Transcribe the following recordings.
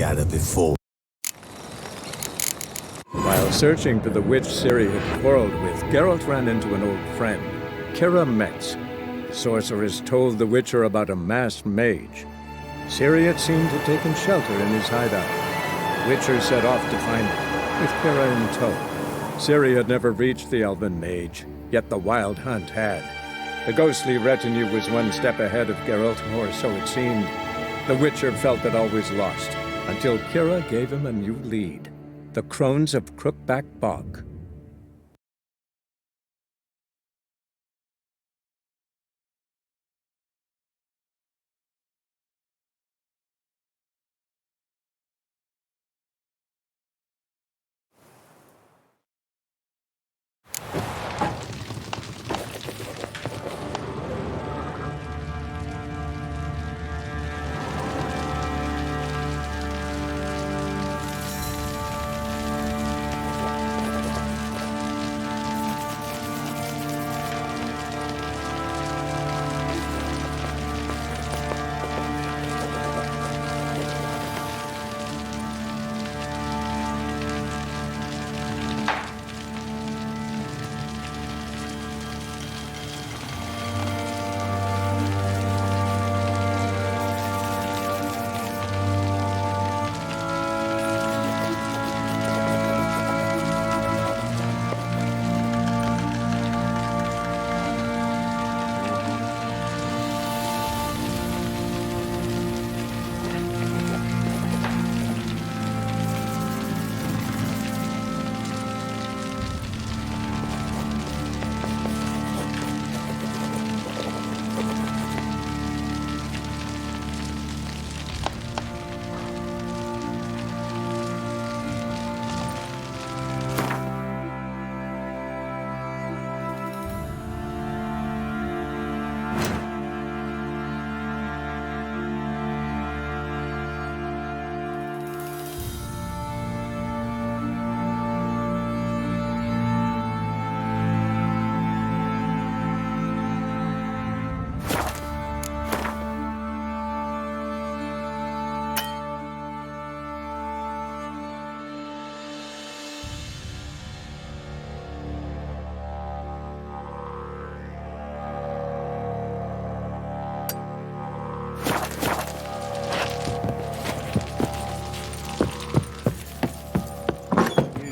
Got it before. While searching for the witch Ciri had quarreled with, Geralt ran into an old friend, Kira Metz. The sorceress told the Witcher about a masked mage. Ciri had seemed to have taken shelter in his hideout. The Witcher set off to find her, with Kira in tow. Ciri had never reached the elven mage, yet the Wild Hunt had. The ghostly retinue was one step ahead of Geralt, or so it seemed. The Witcher felt that all was lost, until Kira gave him a new lead. The Crones of Crookback Bog.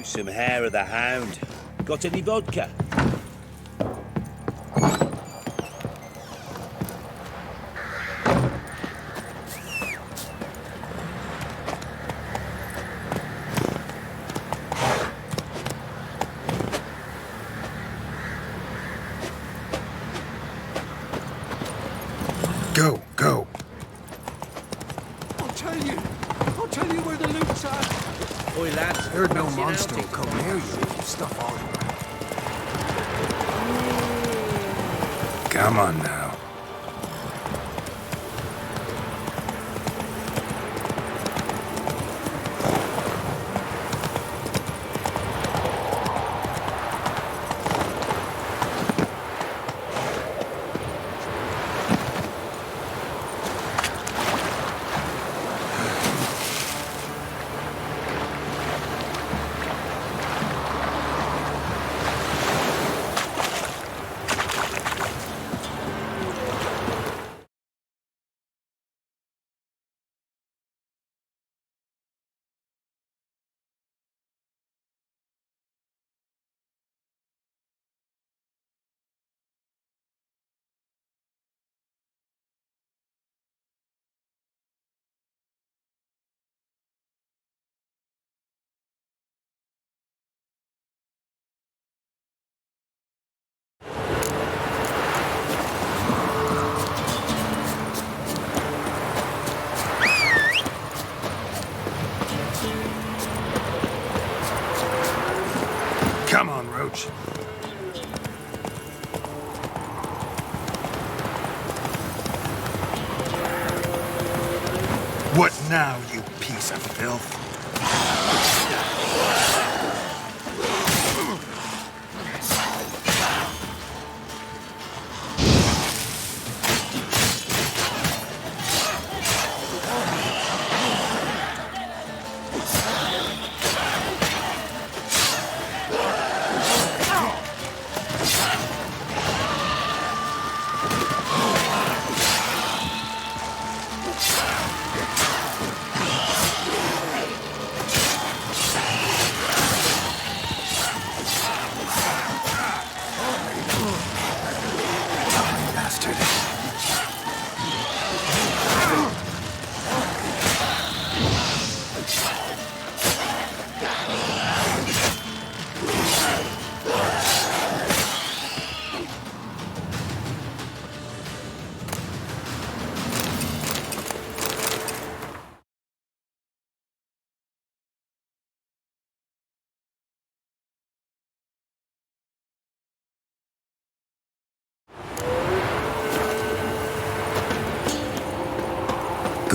Some hair of the hound. Got any vodka? Go, go. I'll tell you where the loot's at. Oi, lads. Heard no fancy an monster will outing? come near you if you stuff all around. Come on now. Come on, Roach. What now, you piece of filth?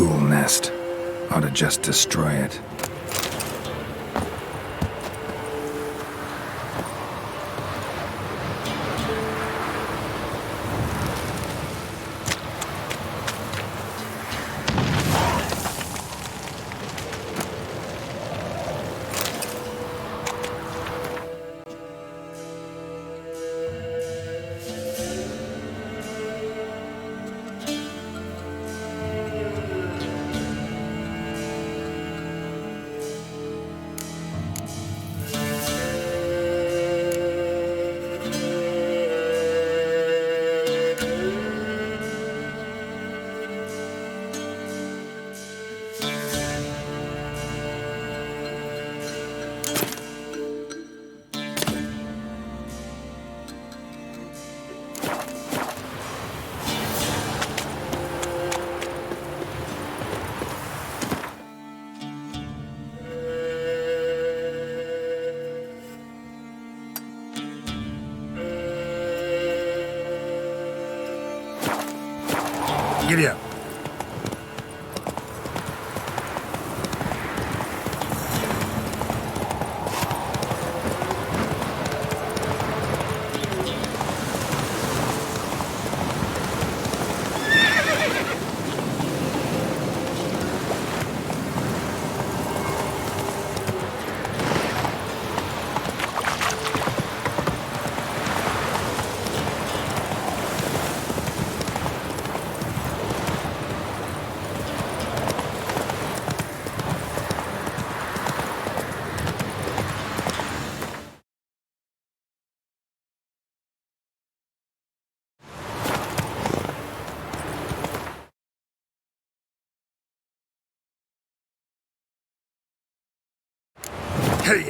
ghoul nest. Ought to just destroy it. Giddy up. Hey,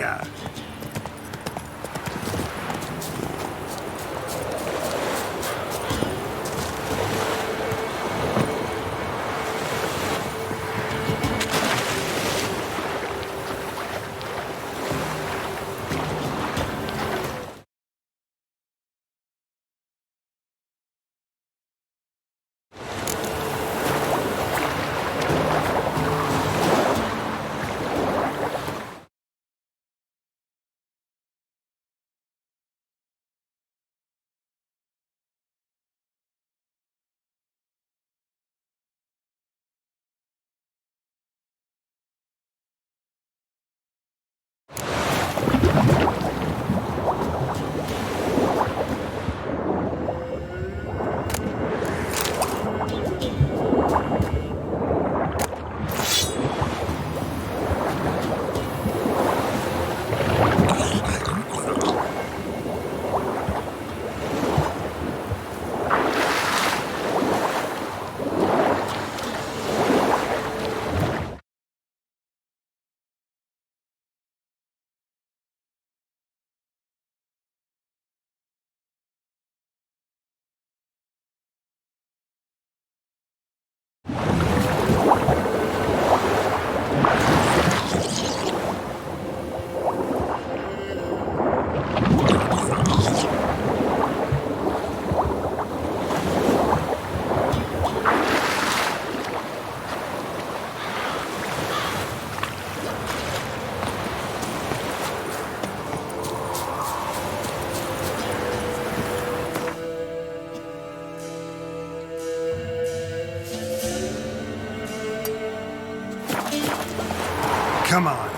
come on.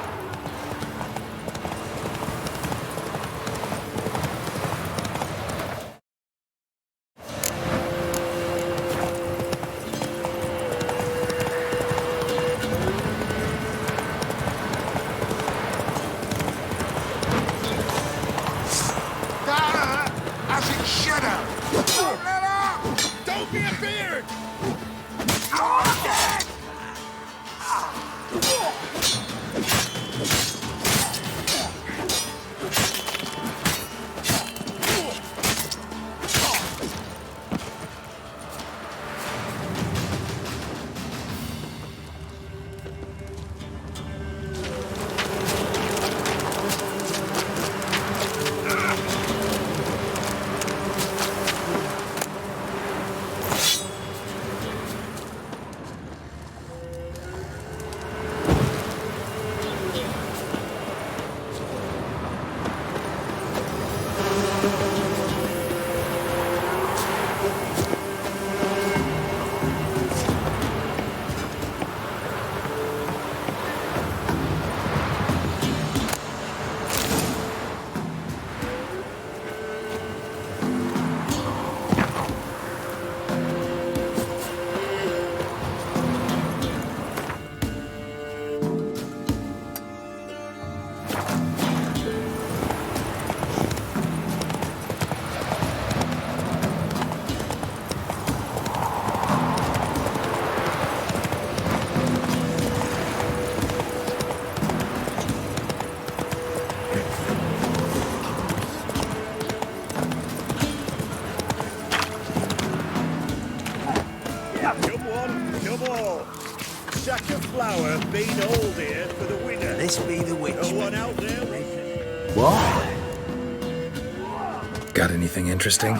As it should have! Don't let up! Don't be a beard! Oh, here for the winner. This be the witch. No one out there. What? Got anything interesting?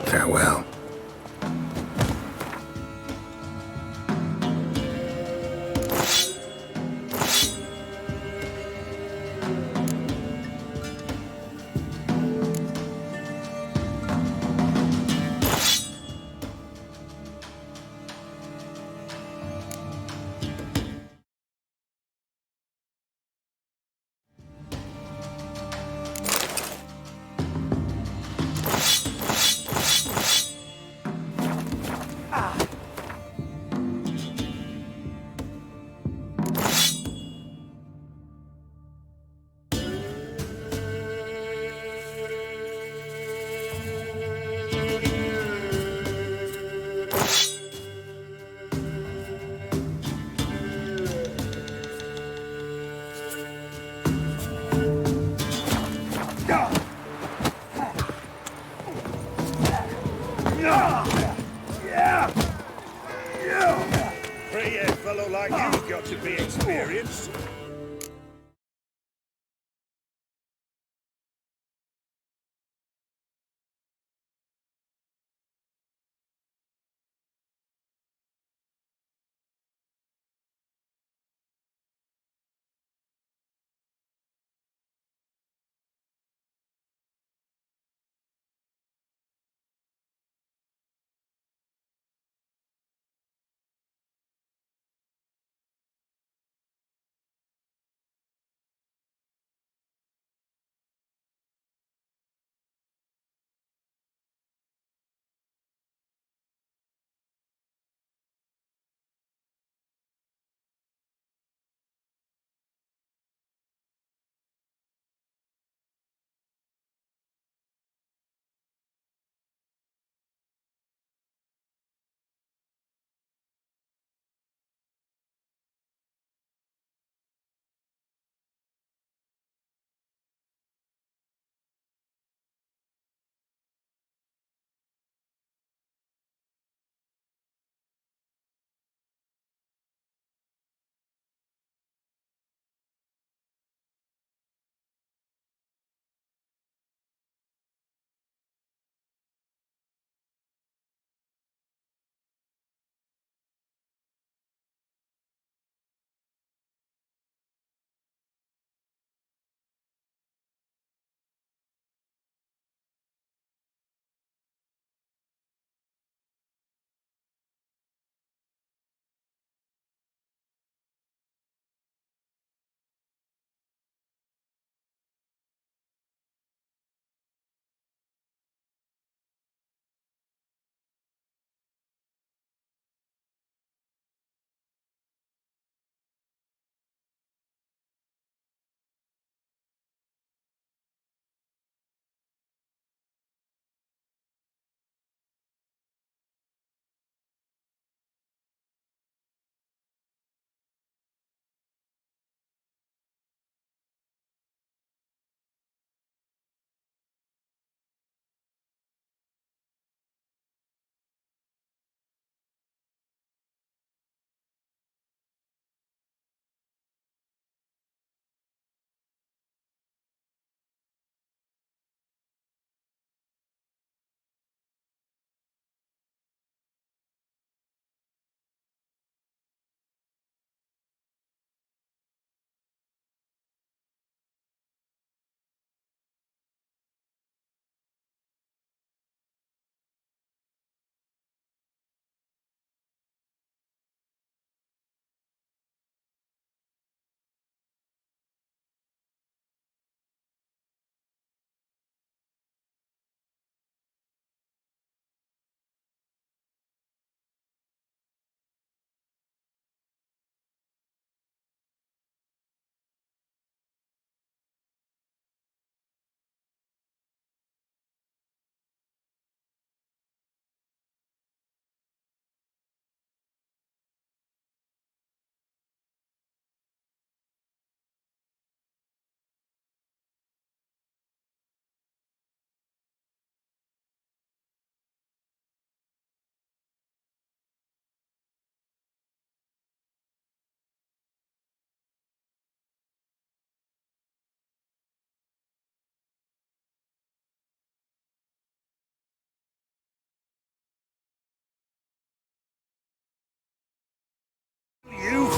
Farewell. Three-haired fellow like you's got to be experienced.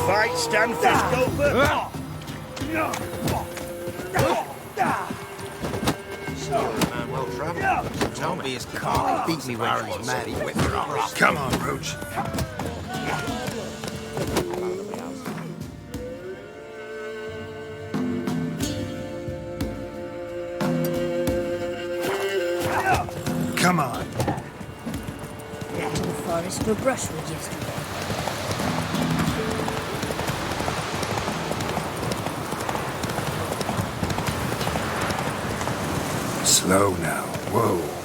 fight, stand fist over. Man, well travelled. Don't be his car. Beat me when he's mad. He whipped her off. Come on, Roach. Come on. Back to the forest for brushwood yesterday. Slow now. Whoa.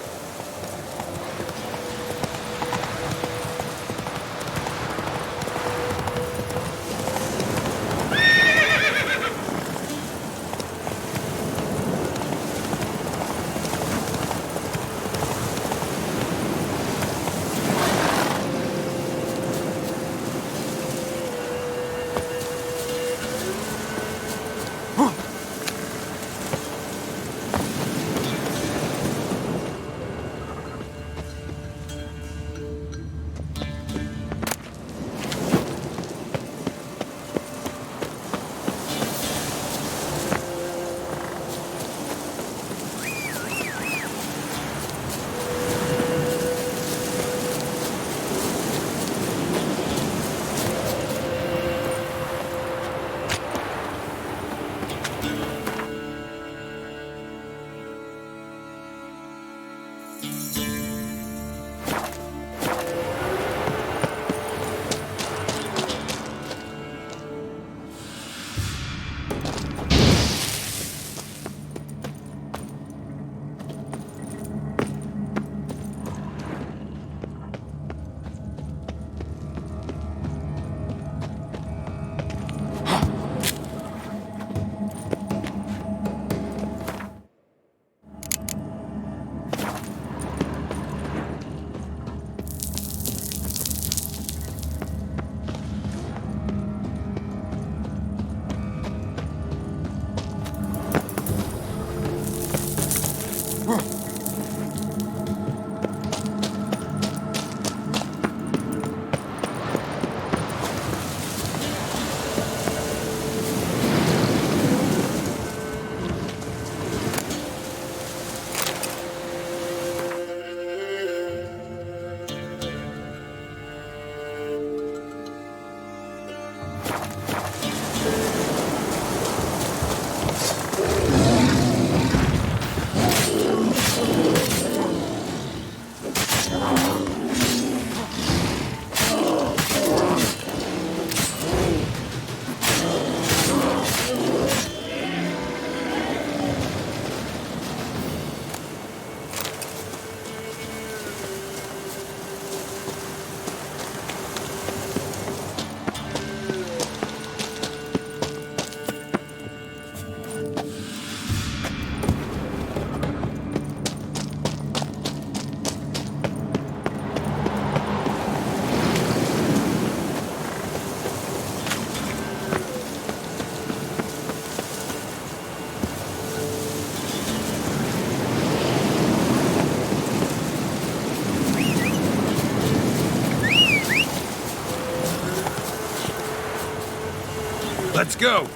Let's go.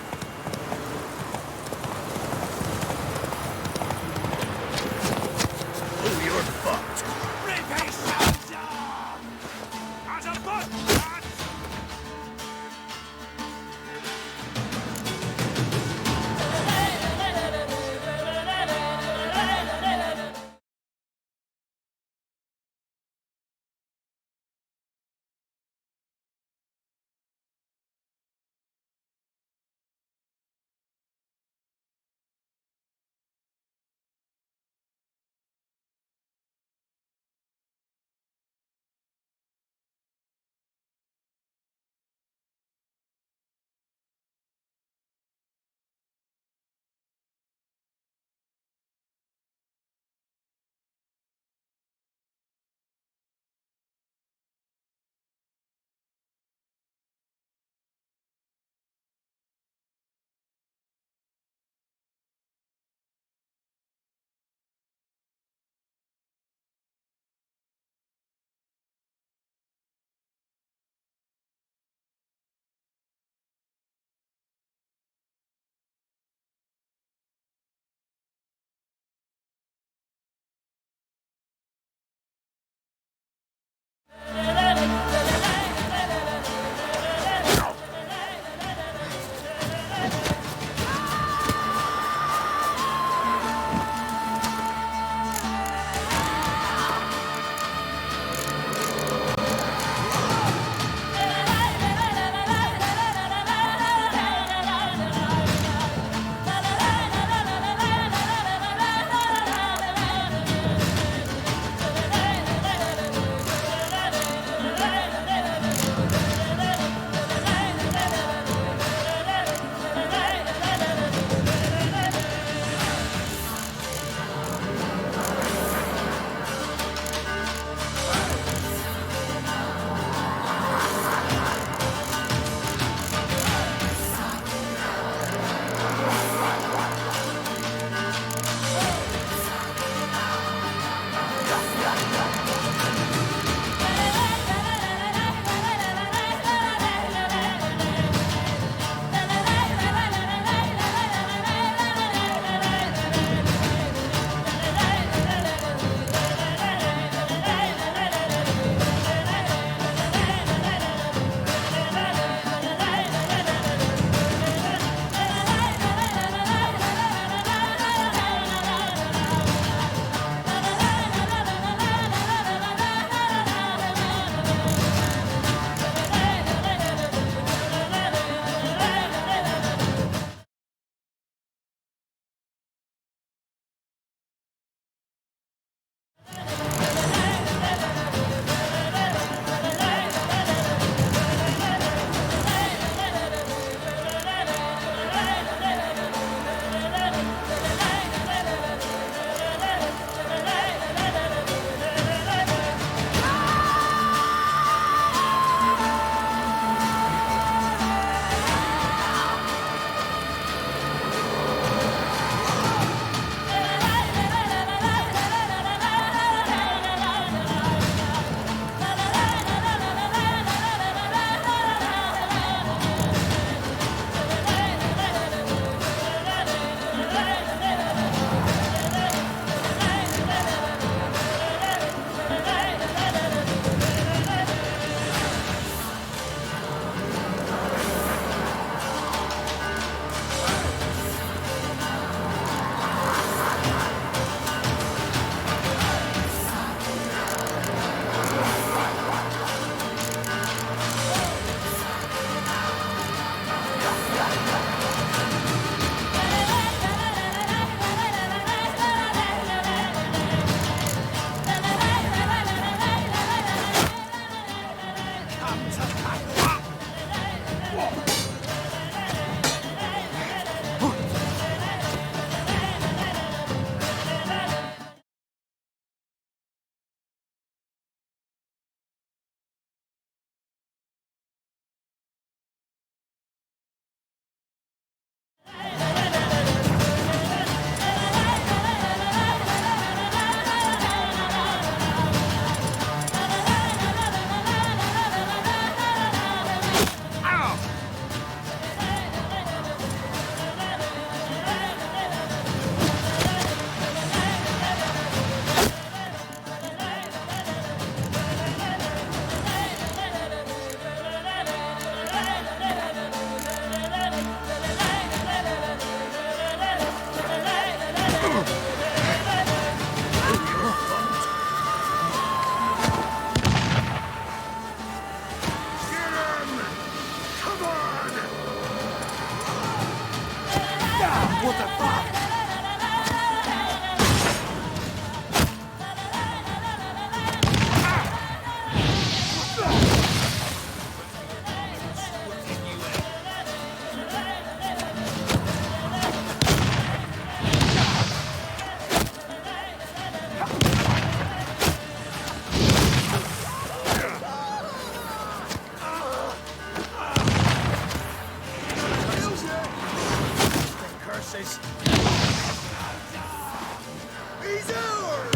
He's ours!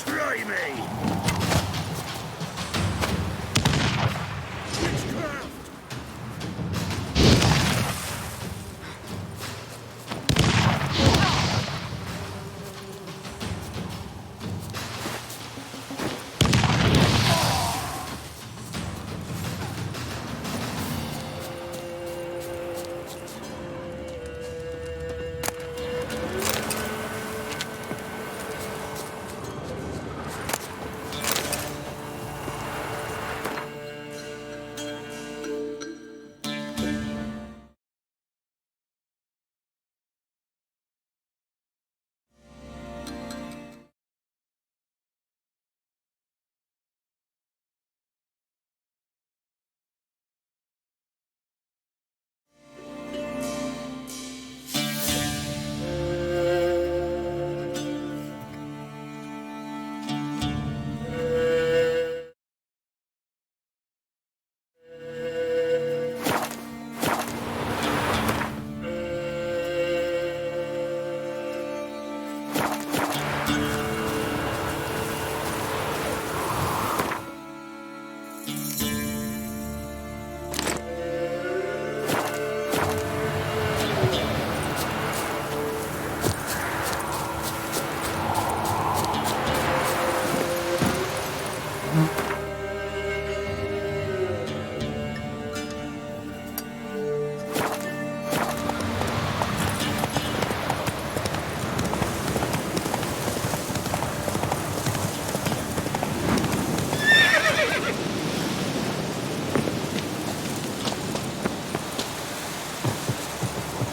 Try me! Witchcraft!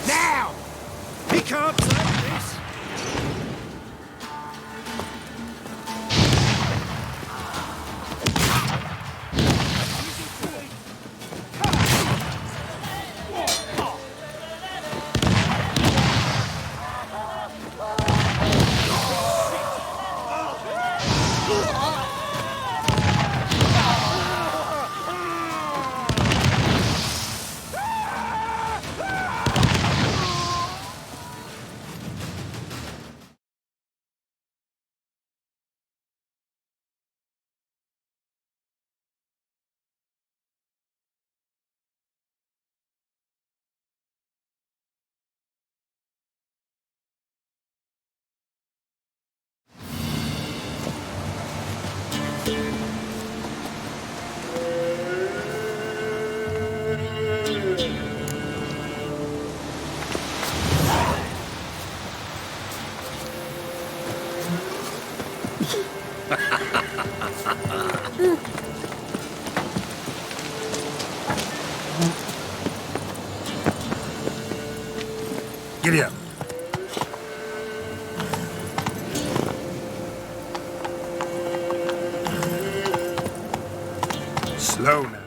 Now! He can't take this! Giddy up. Slow now.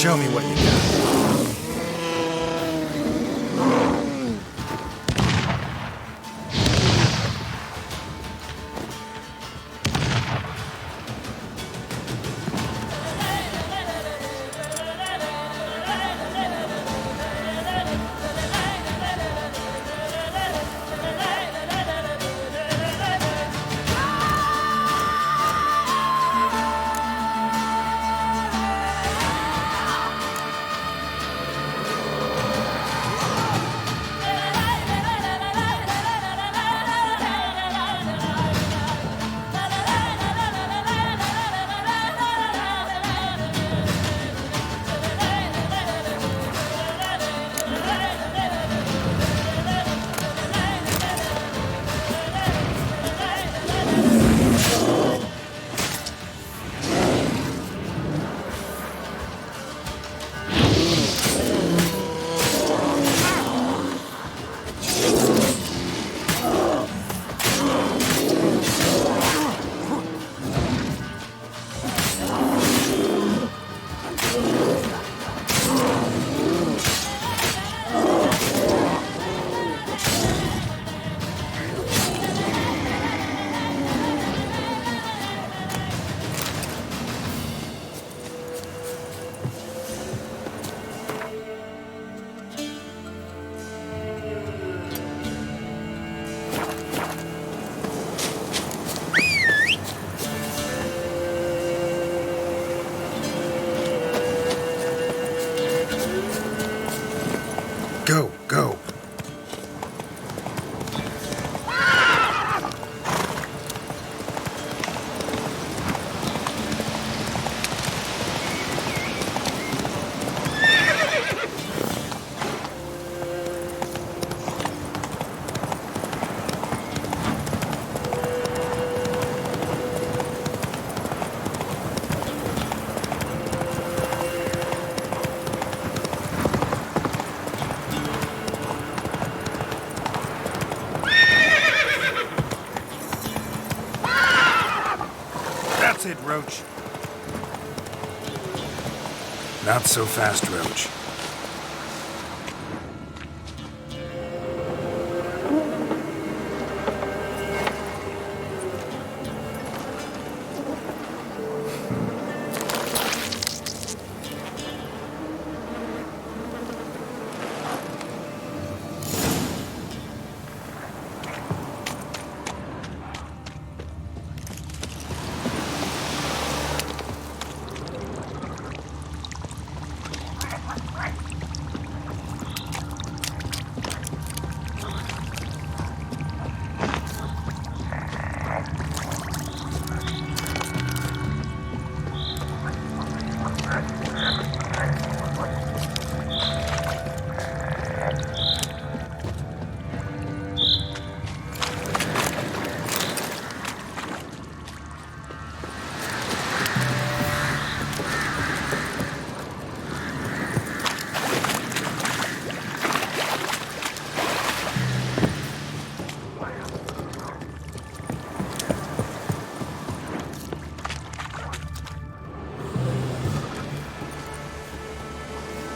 Show me what you got. Go, go. That's it, Roach. Not so fast, Roach.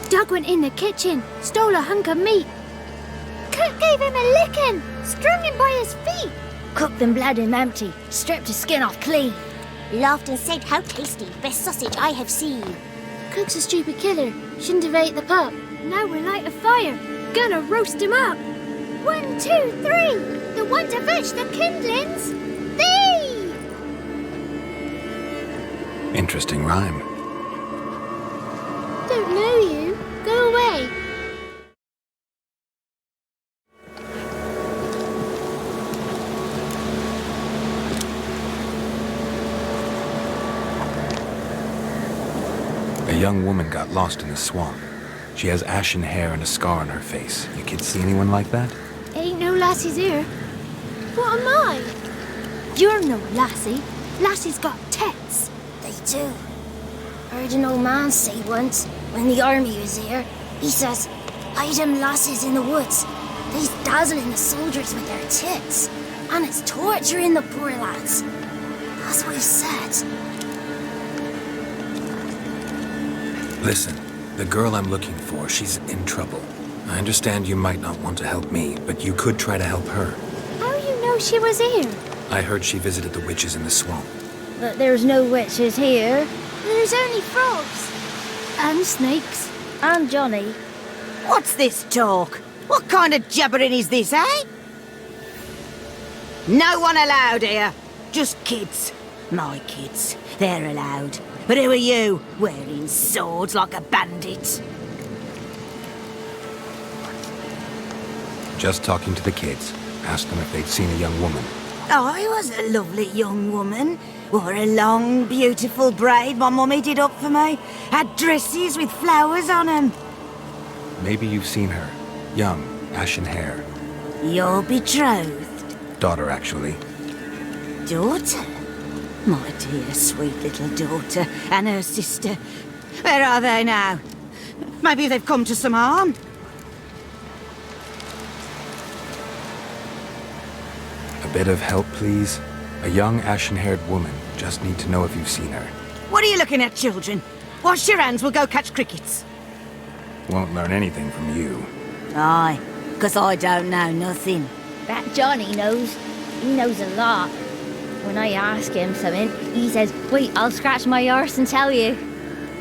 Doug went in the kitchen, stole a hunk of meat. Cook gave him a licking, strung him by his feet. Cooked and bled him empty, stripped his skin off clean. Laughed and said, "How tasty, best sausage I have seen." Cook's a stupid killer, shouldn't have ate the pup. Now we'll light a fire, gonna roast him up. 1, 2, 3, the one to fetch the kindlings, thee! Interesting rhyme. Don't know you, go away. A young woman got lost in the swamp. She has ashen hair and a scar on her face. You kids see anyone like that? Ain't no lassies here. What am I? You're no lassie. Lassies got tits. They do. Heard an old man say once, when the army was here, he says, "Hide them lasses in the woods. They's dazzling the soldiers with their tits, and it's torturing the poor lads." That's what he said. Listen, The girl I'm looking for, she's in trouble. I understand you might not want to help me, but you could try to help her. How you know she was here? I heard she visited the witches in the swamp. But there's no witches here. There's only frogs. And snakes. And Johnny. What's this talk? What kind of jabbering is this, eh? No one allowed here. Just kids. My kids. They're allowed. But who are you, wearing swords like a bandit? Just talking to the kids. Asked them if they'd seen a young woman. I was a lovely young woman. Wore a long, beautiful braid my mummy did up for me. Had dresses with flowers on them. Maybe you've seen her. Young, ashen hair. Your betrothed? Daughter, actually. Daughter? My dear, sweet little daughter and her sister. Where are they now? Maybe they've come to some harm. A bit of help, please? A young, ashen-haired woman. Just need to know if you've seen her. What are you looking at, children? Wash your hands, we'll go catch crickets. Won't learn anything from you. Aye, 'cause I don't know nothing. That Johnny knows. He knows a lot. When I ask him something, he says, wait, I'll scratch my arse and tell you.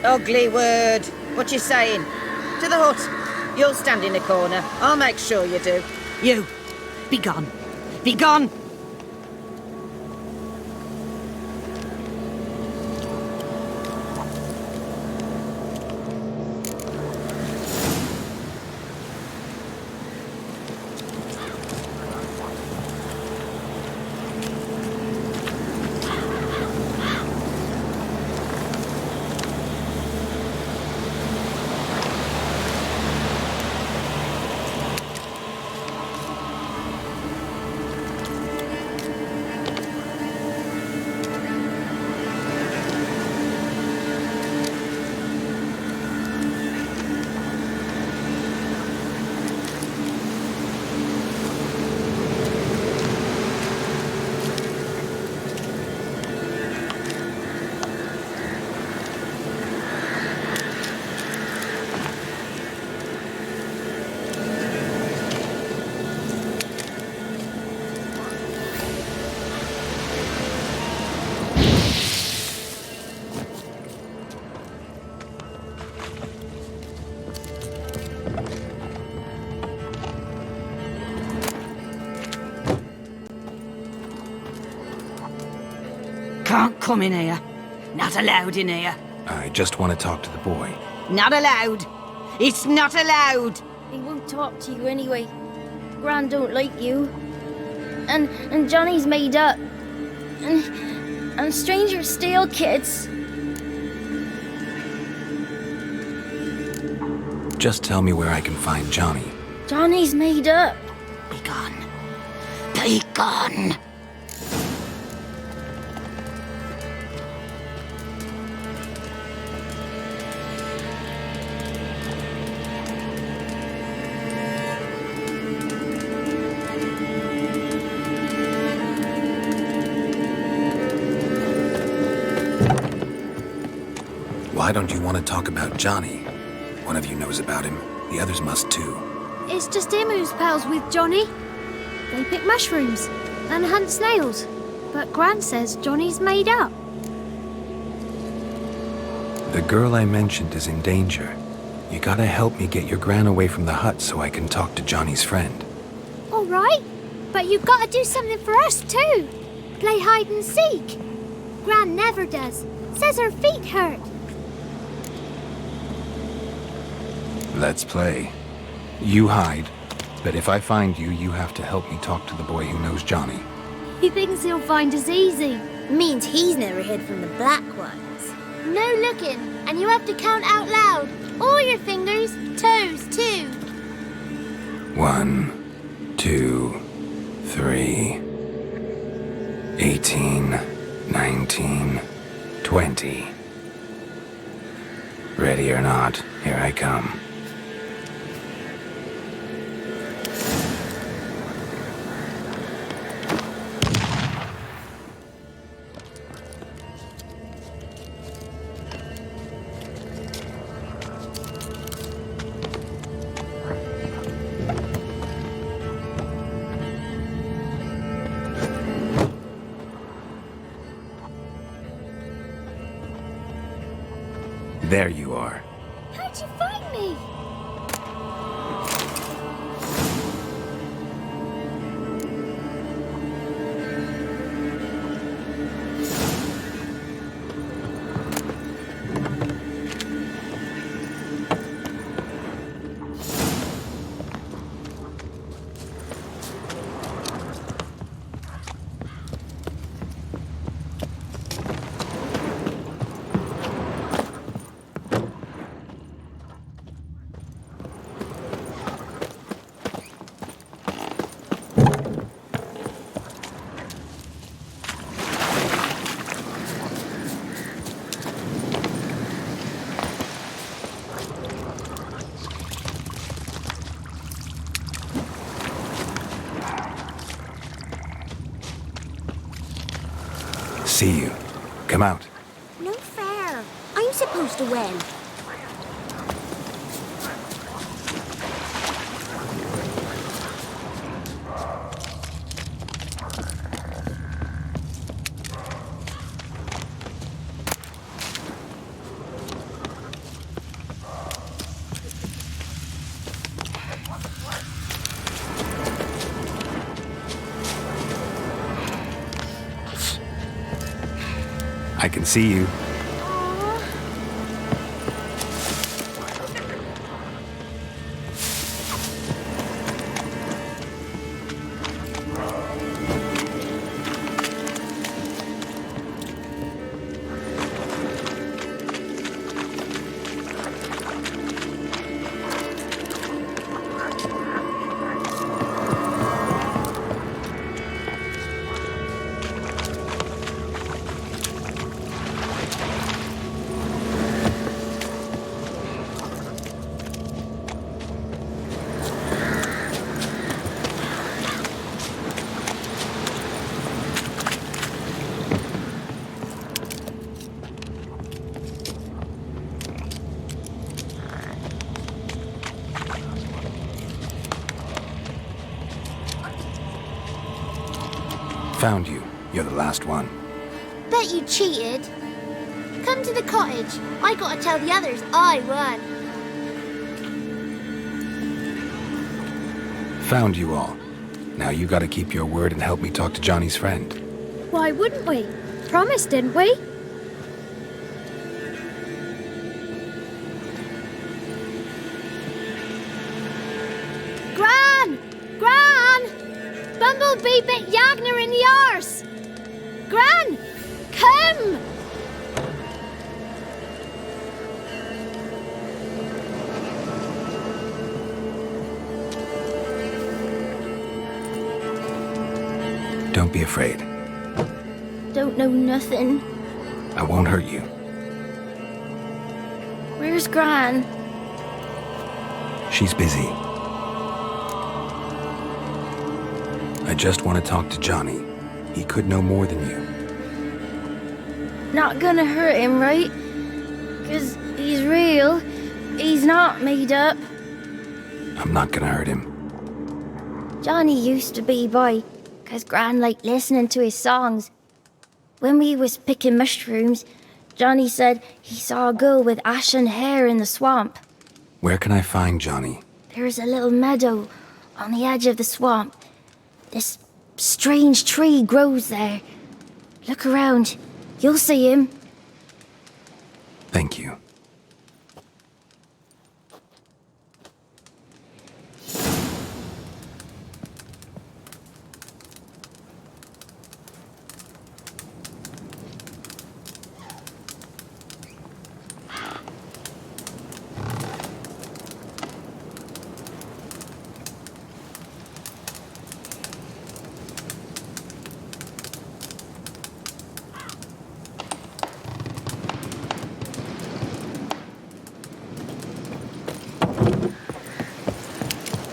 Ugly word. What you saying? To the hut. You'll stand in the corner. I'll make sure you do. You, be gone. Be gone! Can't come in here. Not allowed in here. I just want to talk to the boy. Not allowed. It's not allowed. He won't talk to you anyway. Gran don't like you. And Johnny's made up. And strangers steal kids. Just tell me where I can find Johnny. Johnny's made up. Be gone. Be gone. Why don't you want to talk about Johnny? One of you knows about him. The others must too. It's just him who's pals with Johnny. They pick mushrooms and hunt snails. But Gran says Johnny's made up. The girl I mentioned is in danger. You gotta help me get your Gran away from the hut so I can talk to Johnny's friend. All right, but you've got to do something for us too. Play hide and seek. Gran never does. Says her feet hurt. Let's play. You hide, but if I find you, you have to help me talk to the boy who knows Johnny. He thinks he'll find us easy. Means he's never hid from the black ones. No looking, and you have to count out loud. All your fingers, toes too. 1, 2, 3, 18, 19, 20. Ready or not, here I come. There you are. How'd you find me? See you. Come out. No fair. I'm supposed to win. I can see you. Found you. You're the last one. Bet you cheated. Come to the cottage. I gotta tell the others I won. Found you all. Now you gotta keep your word and help me talk to Johnny's friend. Why wouldn't we? Promised, didn't we? Gran! Gran! Bumblebee bit Yagner in the arse! Gran! Come! Don't be afraid. Don't know nothing. I won't hurt you. Where's Gran? She's busy. I just want to talk to Johnny. He could know more than you. Not gonna hurt him, right? 'Cause he's real. He's not made up. I'm not gonna hurt him. Johnny used to be by, 'cause Gran liked listening to his songs. When we was picking mushrooms, Johnny said he saw a girl with ashen hair in the swamp. Where can I find Johnny? There's a little meadow on the edge of the swamp. This strange tree grows there. Look around. You'll see him. Thank you.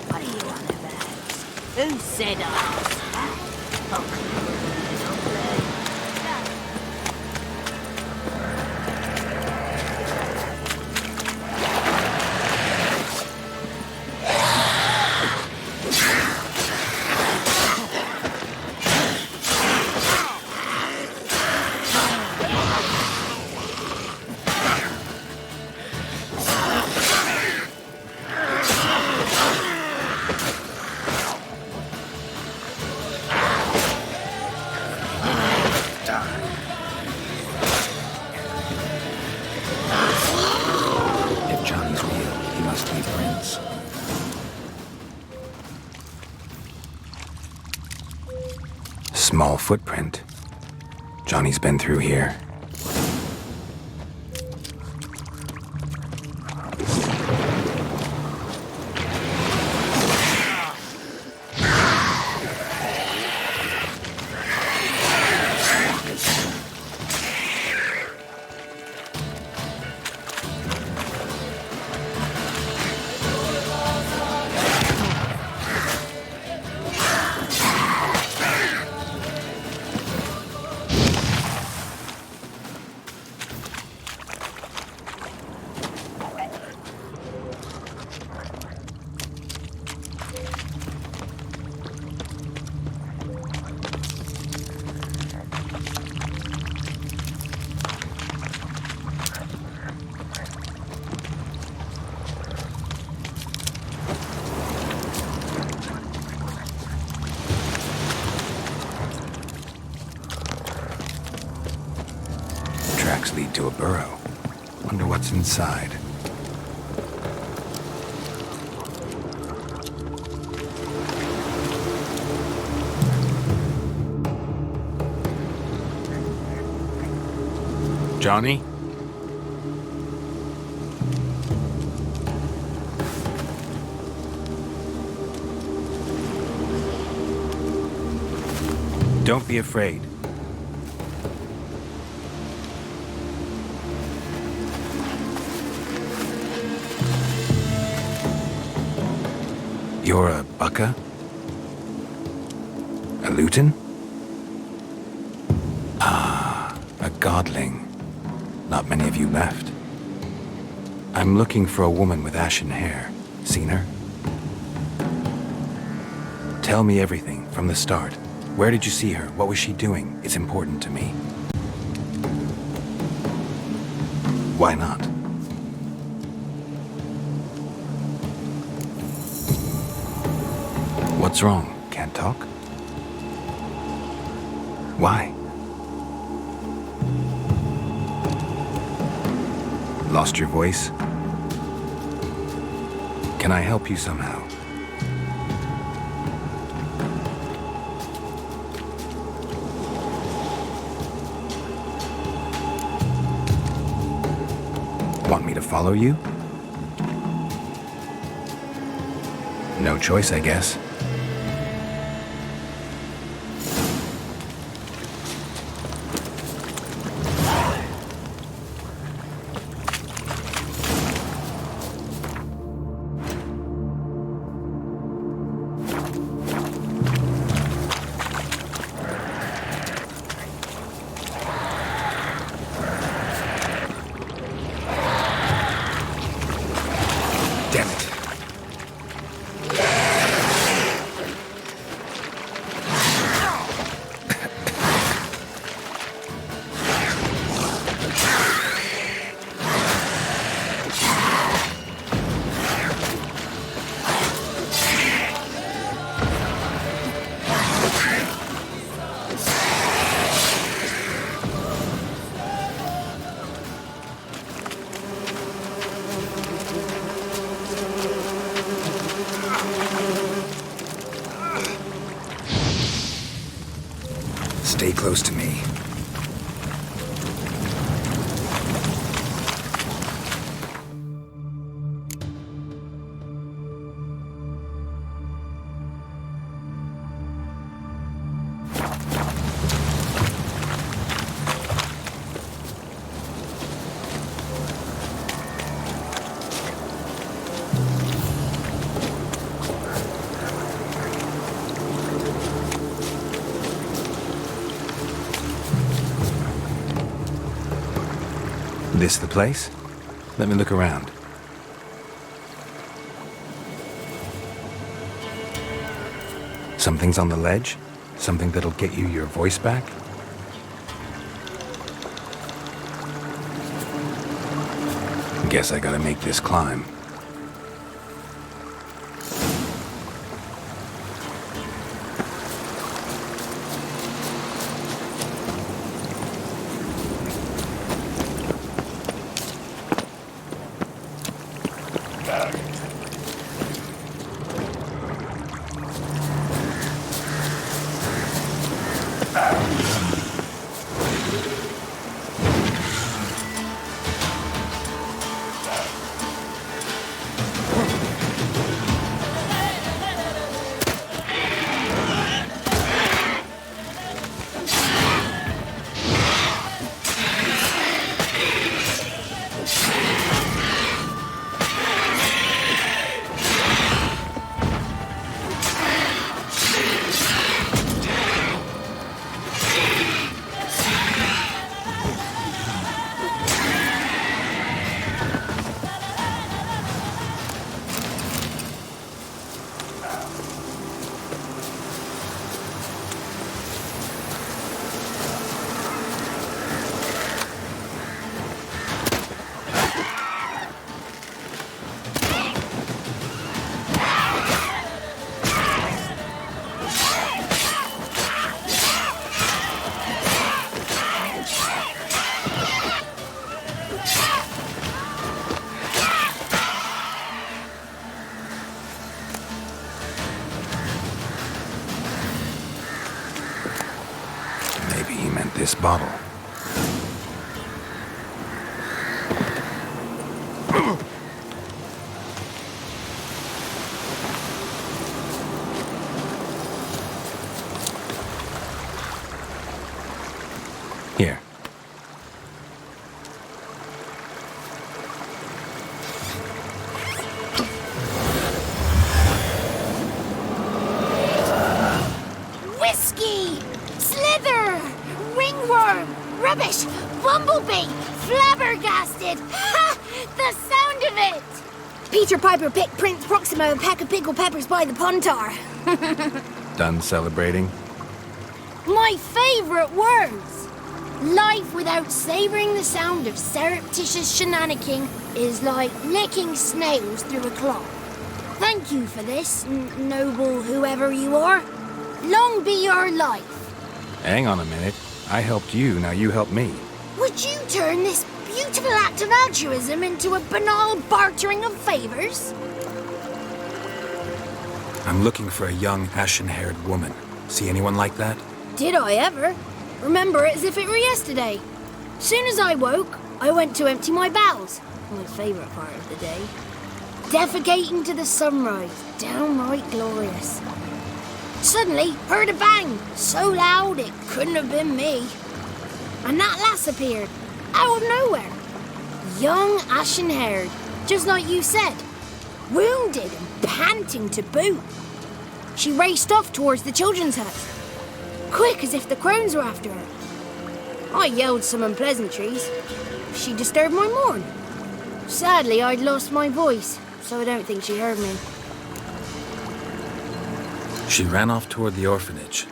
What are you on about? Who said If Johnny's real, he must leave prints. Small footprint. Johnny's been through here. Tracks lead to a burrow. Wonder what's inside. Johnny? Don't be afraid. You're a Bucka? A Luton? Ah, a godling. Not many of you left. I'm looking for a woman with ashen hair. Seen her? Tell me everything from the start. Where did you see her? What was she doing? It's important to me. Why not? What's wrong? Can't talk? Why? Lost your voice? Can I help you somehow? Want me to follow you? No choice, I guess. Damn it. Stay close to me. This the place? Let me look around. Something's on the ledge? Something that'll get you your voice back? Guess I gotta make this climb. he meant this bottle. Here. Whiskey! Slither! Ringworm! Rubbish! Bumblebee! Flabbergasted! Ha! The sound of it! Peter Piper picked Prince Proximo a pack of pickled peppers by the puntar. Done celebrating? My favourite words! Life without savouring the sound of surreptitious shenanigans is like licking snails through a cloth. Thank you for this, noble whoever you are. Long be your life. Hang on a minute. I helped you, now you help me. Would you turn this beautiful act of altruism into a banal bartering of favours? I'm looking for a young, ashen-haired woman. See anyone like that? Did I ever? Remember it as if it were yesterday. Soon as I woke, I went to empty my bowels. My favourite part of the day. Defecating to the sunrise. Downright glorious. Suddenly, heard a bang. So loud it couldn't have been me. And that lass appeared. Out of nowhere. Young, ashen-haired. Just like you said. Wounded and panting to boot. She raced off towards the children's hut. Quick as if the crones were after her. I yelled some unpleasantries. She disturbed my morn. Sadly, I'd lost my voice, so I don't think she heard me. She ran off toward the orphanage.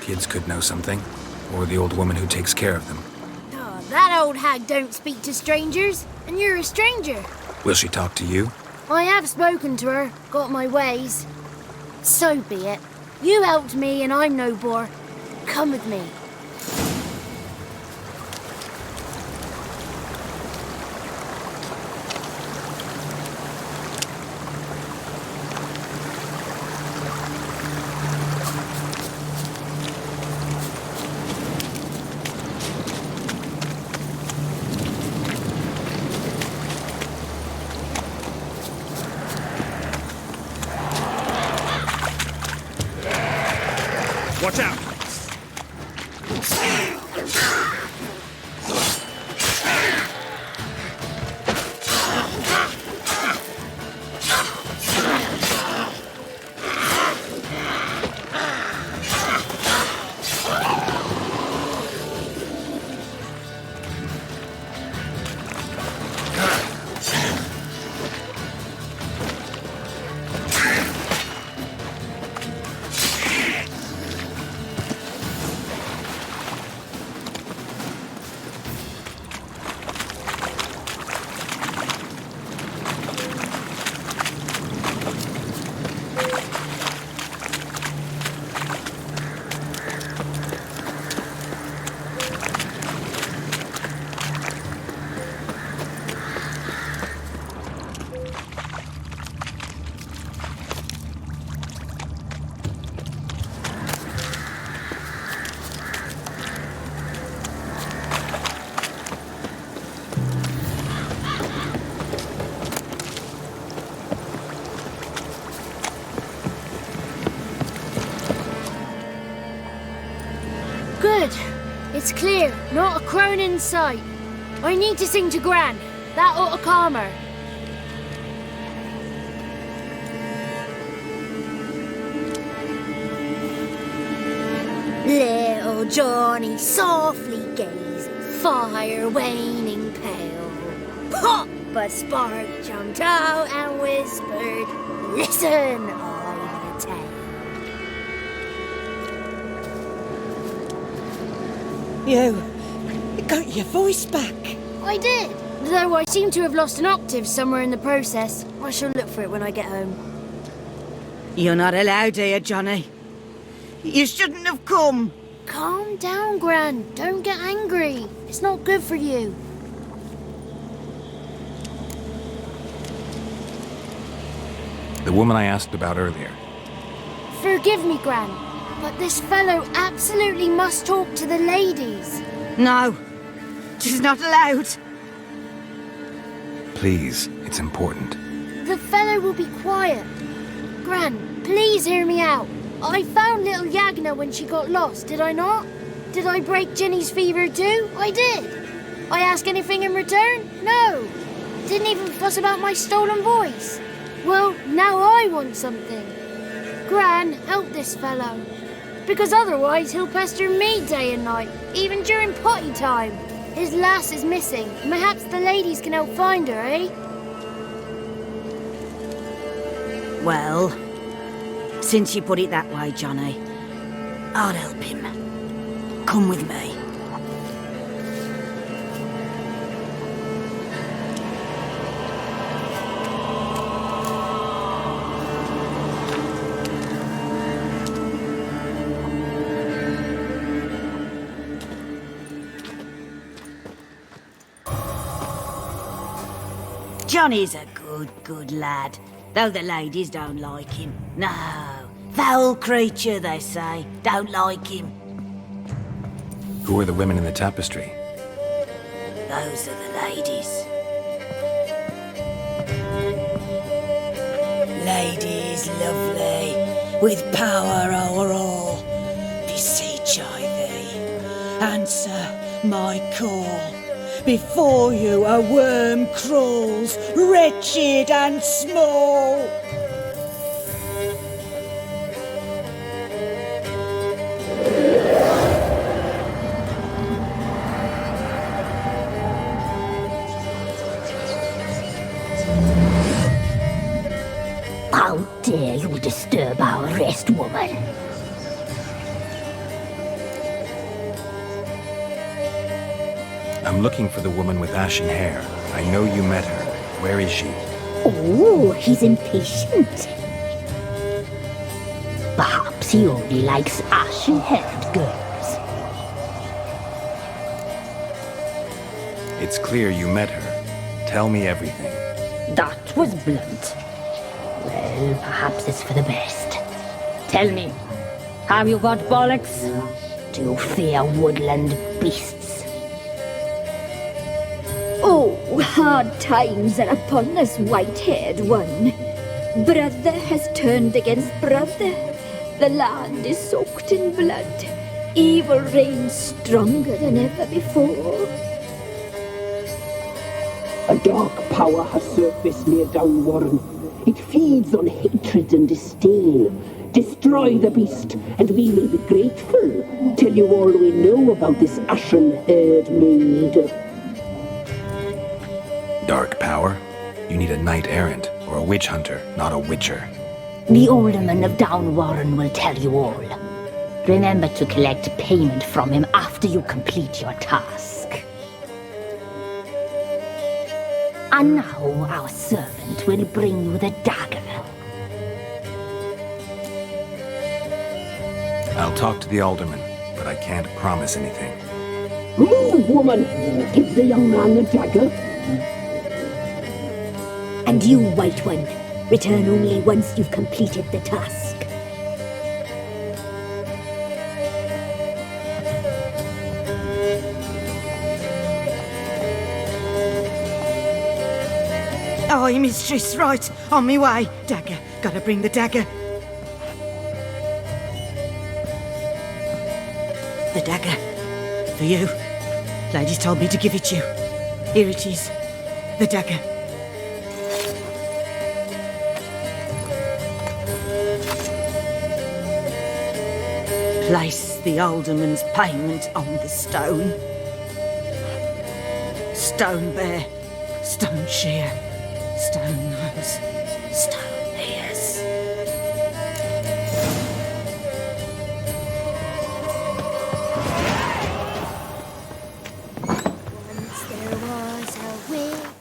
Kids could know something, or the old woman who takes care of them. Oh, that old hag don't speak to strangers, and you're a stranger. Will she talk to you? I have spoken to her, got my ways. So be it. You helped me and I'm no bore. Come with me. Watch out! Good. It's clear. Not a crone in sight. I need to sing to Gran. That ought to calm her. Little Johnny softly gazed, fire waning pale. Pop! A spark jumped out and whispered, "Listen, I've a tale." You got your voice back. I did. Though I seem to have lost an octave somewhere in the process. I shall look for it when I get home. You're not allowed here, Johnny. You shouldn't have come. Calm down, Gran. Don't get angry. It's not good for you. The woman I asked about earlier. Forgive me, Gran. But this fellow absolutely must talk to the ladies. No, she's not allowed. Please, it's important. The fellow will be quiet. Gran, please hear me out. I found little Yagna when she got lost, did I not? Did I break Ginny's fever too? I did. I ask anything in return? No. Didn't even fuss about my stolen voice. Well, now I want something. Gran, help this fellow. Because otherwise he'll pester me day and night, even during potty time. His lass is missing. Perhaps the ladies can help find her, eh? Well, since you put it that way, Johnny, I'll help him. Come with me. Johnny's a good lad, though the ladies don't like him. No, foul creature, they say, don't like him. Who are the women in the tapestry? Those are the ladies. Ladies lovely, with power o'er all, beseech I thee, answer my call. Before you a worm crawls, wretched and small. How dare you disturb our rest, woman? I'm looking for the woman with ashen hair. I know you met her. Where is she? Oh, he's impatient. Perhaps he only likes ashen-haired girls. It's clear you met her. Tell me everything. That was blunt. Well, perhaps it's for the best. Tell me, have you got bollocks? Do you fear woodland beasts? Oh, hard times are upon us, white-haired one. Brother has turned against brother. The land is soaked in blood. Evil reigns stronger than ever before. A dark power has surfaced near Downwarren. It feeds on hatred and disdain. Destroy the beast, and we will be grateful. Tell you all we know about this ashen-haired maid. Dark power? You need a knight-errant or a witch hunter, not a witcher. The alderman of Downwarren will tell you all. Remember to collect payment from him after you complete your task. And now our servant will bring you the dagger. I'll talk to the alderman, but I can't promise anything. Move, woman! Give the young man the dagger. And you, White One, return only once you've completed the task. Aye, mistress, right, on me way. Dagger, gotta bring the dagger. The dagger, for you. Ladies told me to give it you. Here it is, the dagger. Place the alderman's payment on the stone. Stone bear, stone shear, stone nose, stone ears. Once there was a witch.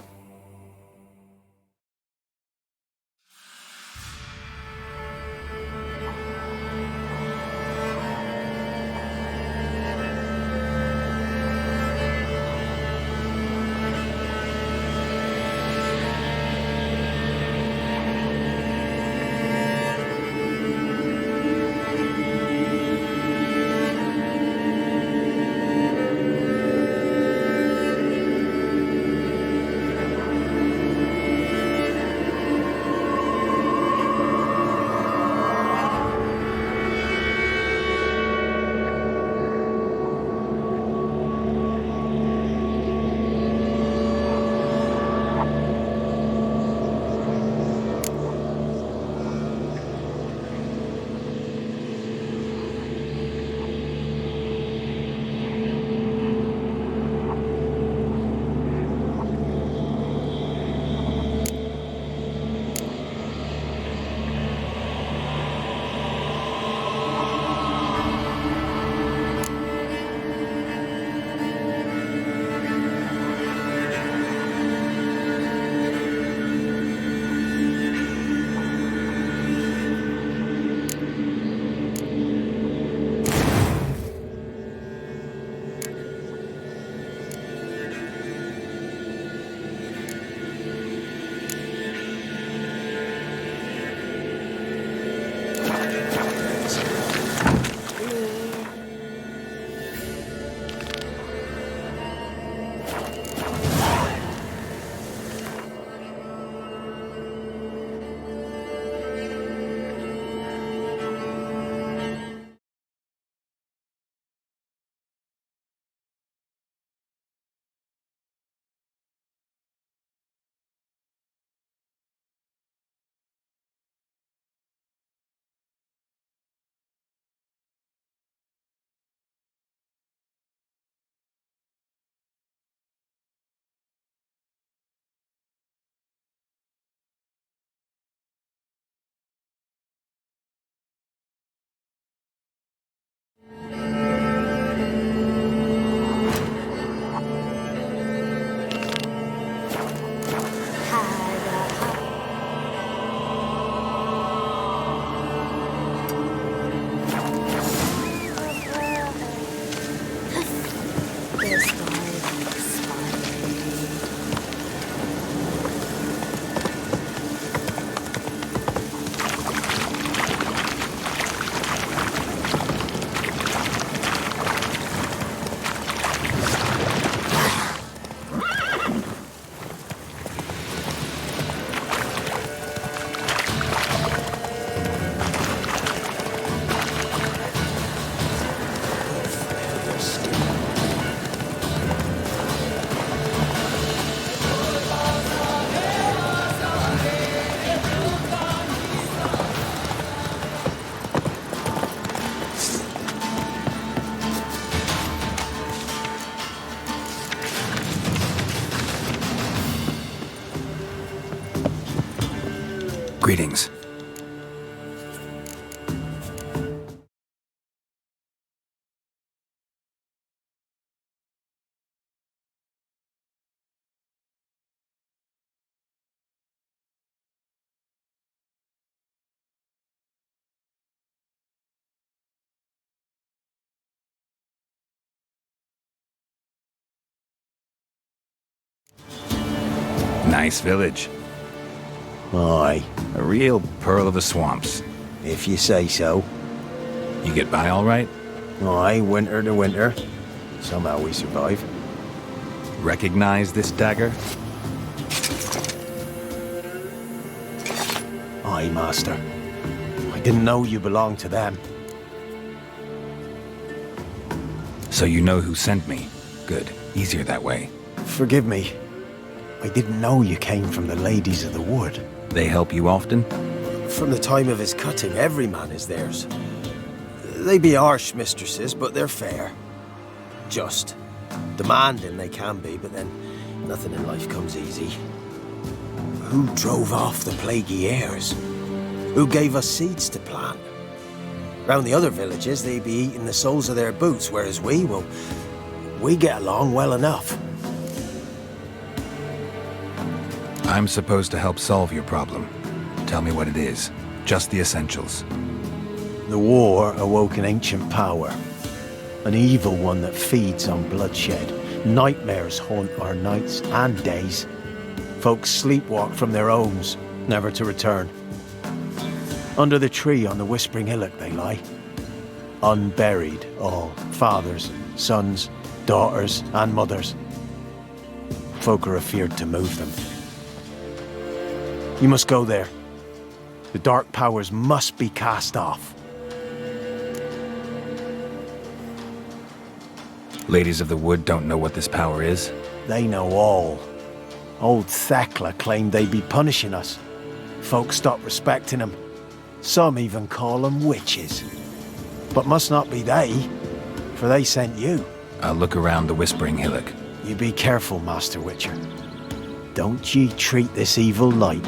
Greetings. Nice village. Aye, A real pearl of the swamps. if you say so. You get by all right? Aye, winter to winter. Somehow we survive. Recognize this dagger? Aye, master. I didn't know you belonged to them. So you know who sent me. Good. Easier that way. Forgive me. I didn't know you came from the Ladies of the Wood. They help you often? From the time of his cutting, every man is theirs. They be harsh mistresses, but they're fair. Just. Demanding they can be, but then nothing in life comes easy. Who drove off the plaguey heirs? Who gave us seeds to plant? Round the other villages, they be eating the soles of their boots, whereas we get along well enough. I'm supposed to help solve your problem. Tell me what it is. Just the essentials. The war awoke an ancient power. An evil one that feeds on bloodshed. Nightmares haunt our nights and days. Folks sleepwalk from their homes, never to return. Under the tree on the Whispering Hillock they lie. Unburied all, fathers, sons, daughters and mothers. Folk are afeard to move them. You must go there. The dark powers must be cast off. Ladies of the Wood don't know what this power is? They know all. Old Thekla claimed they'd be punishing us. Folk stopped respecting them. Some even call them witches. But must not be they, for they sent you. I'll look around the Whispering Hillock. You be careful, Master Witcher. Don't ye treat this evil light.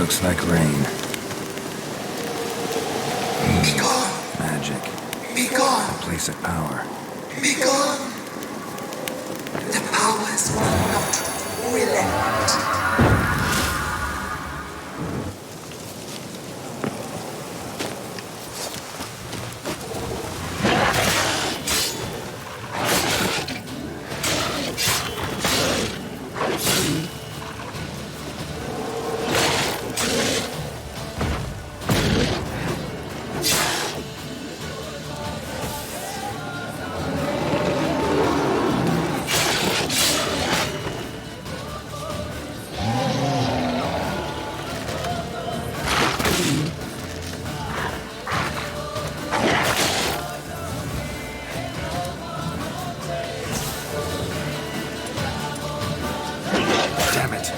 Looks like rain. Be gone! Magic. Be gone! A place of power. Be gone! The powers will not relent. Damn it.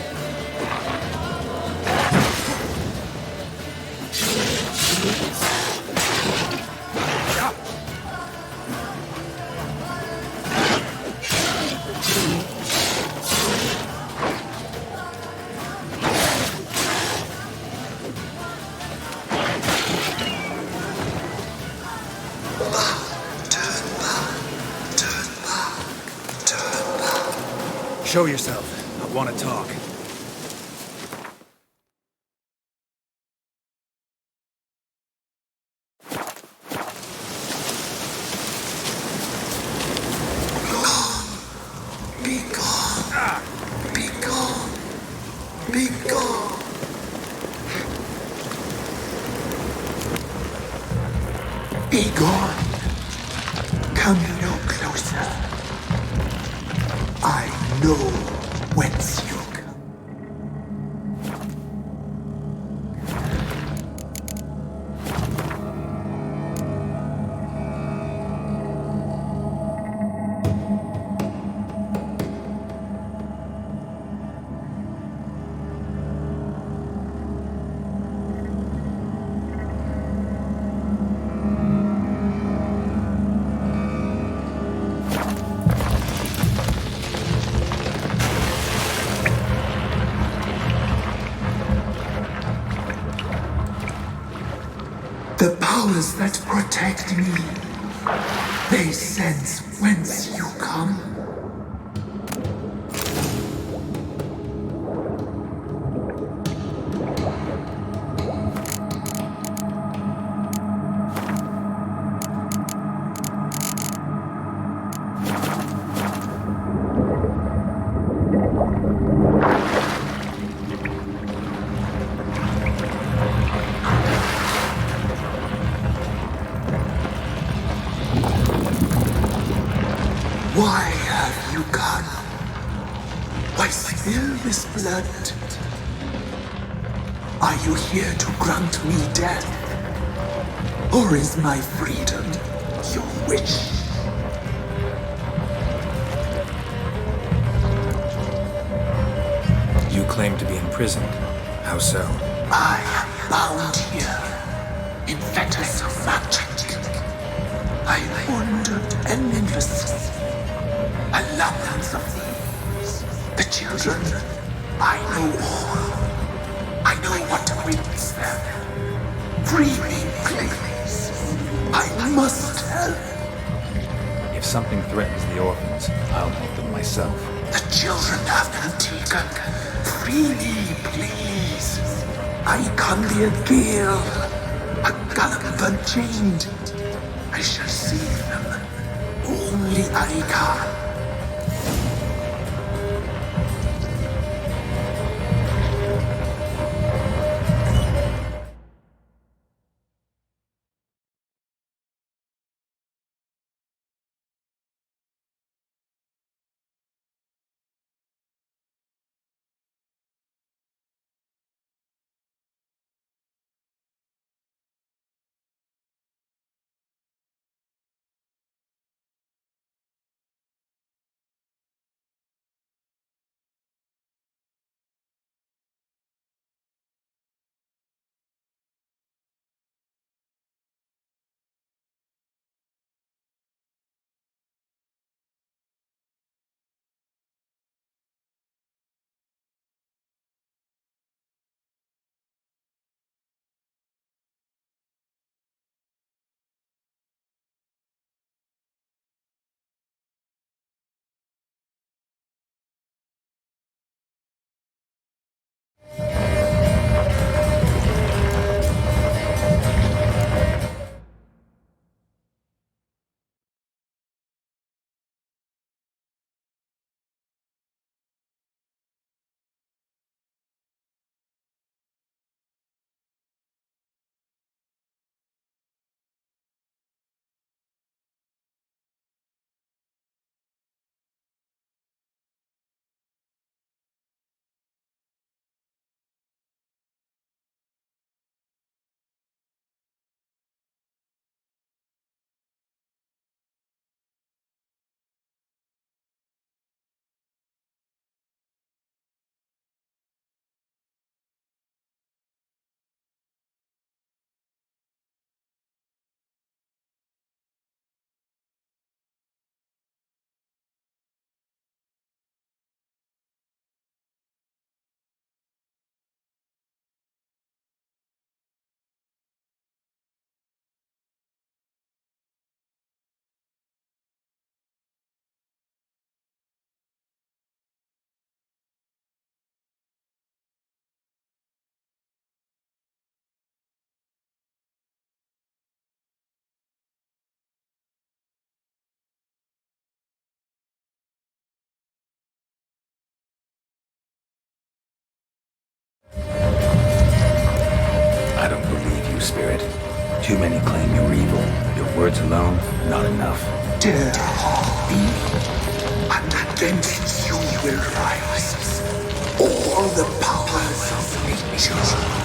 Show yourself. I want to talk. Be gone! Be gone! Be gone! Be gone! Come no closer. I know whence you come. The powers that protect me, they sense whence you come. Why have you come? Why spill this blood? Are you here to grant me death? Or is my freedom your wish? You claim to be imprisoned. How so? I am bound here in fetters of magic. I wandered endless. Allowance of these. The children, I know all. I know what awaits them. Free me, please. I must help. If something threatens the orphans, I'll help them myself. The children have been taken. Free me, please. I can be a gale, a gallop unchained. I shall save them. Only I can. words alone, not enough. Dare harm me, and against you will rise all the powers of nature.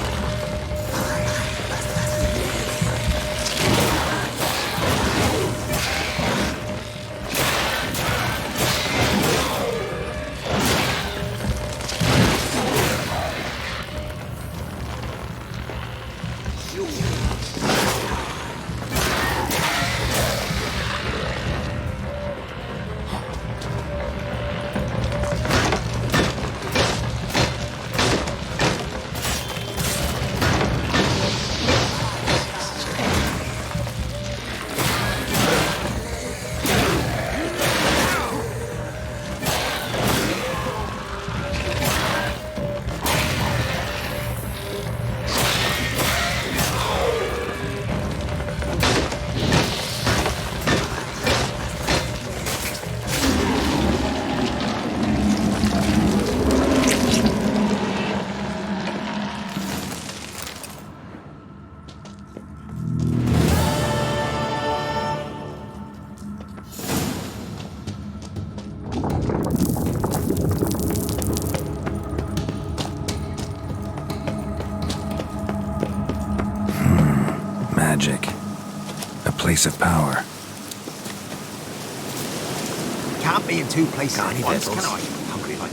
Magic. A place of power. Can't be in two places at once, can I? Hungry like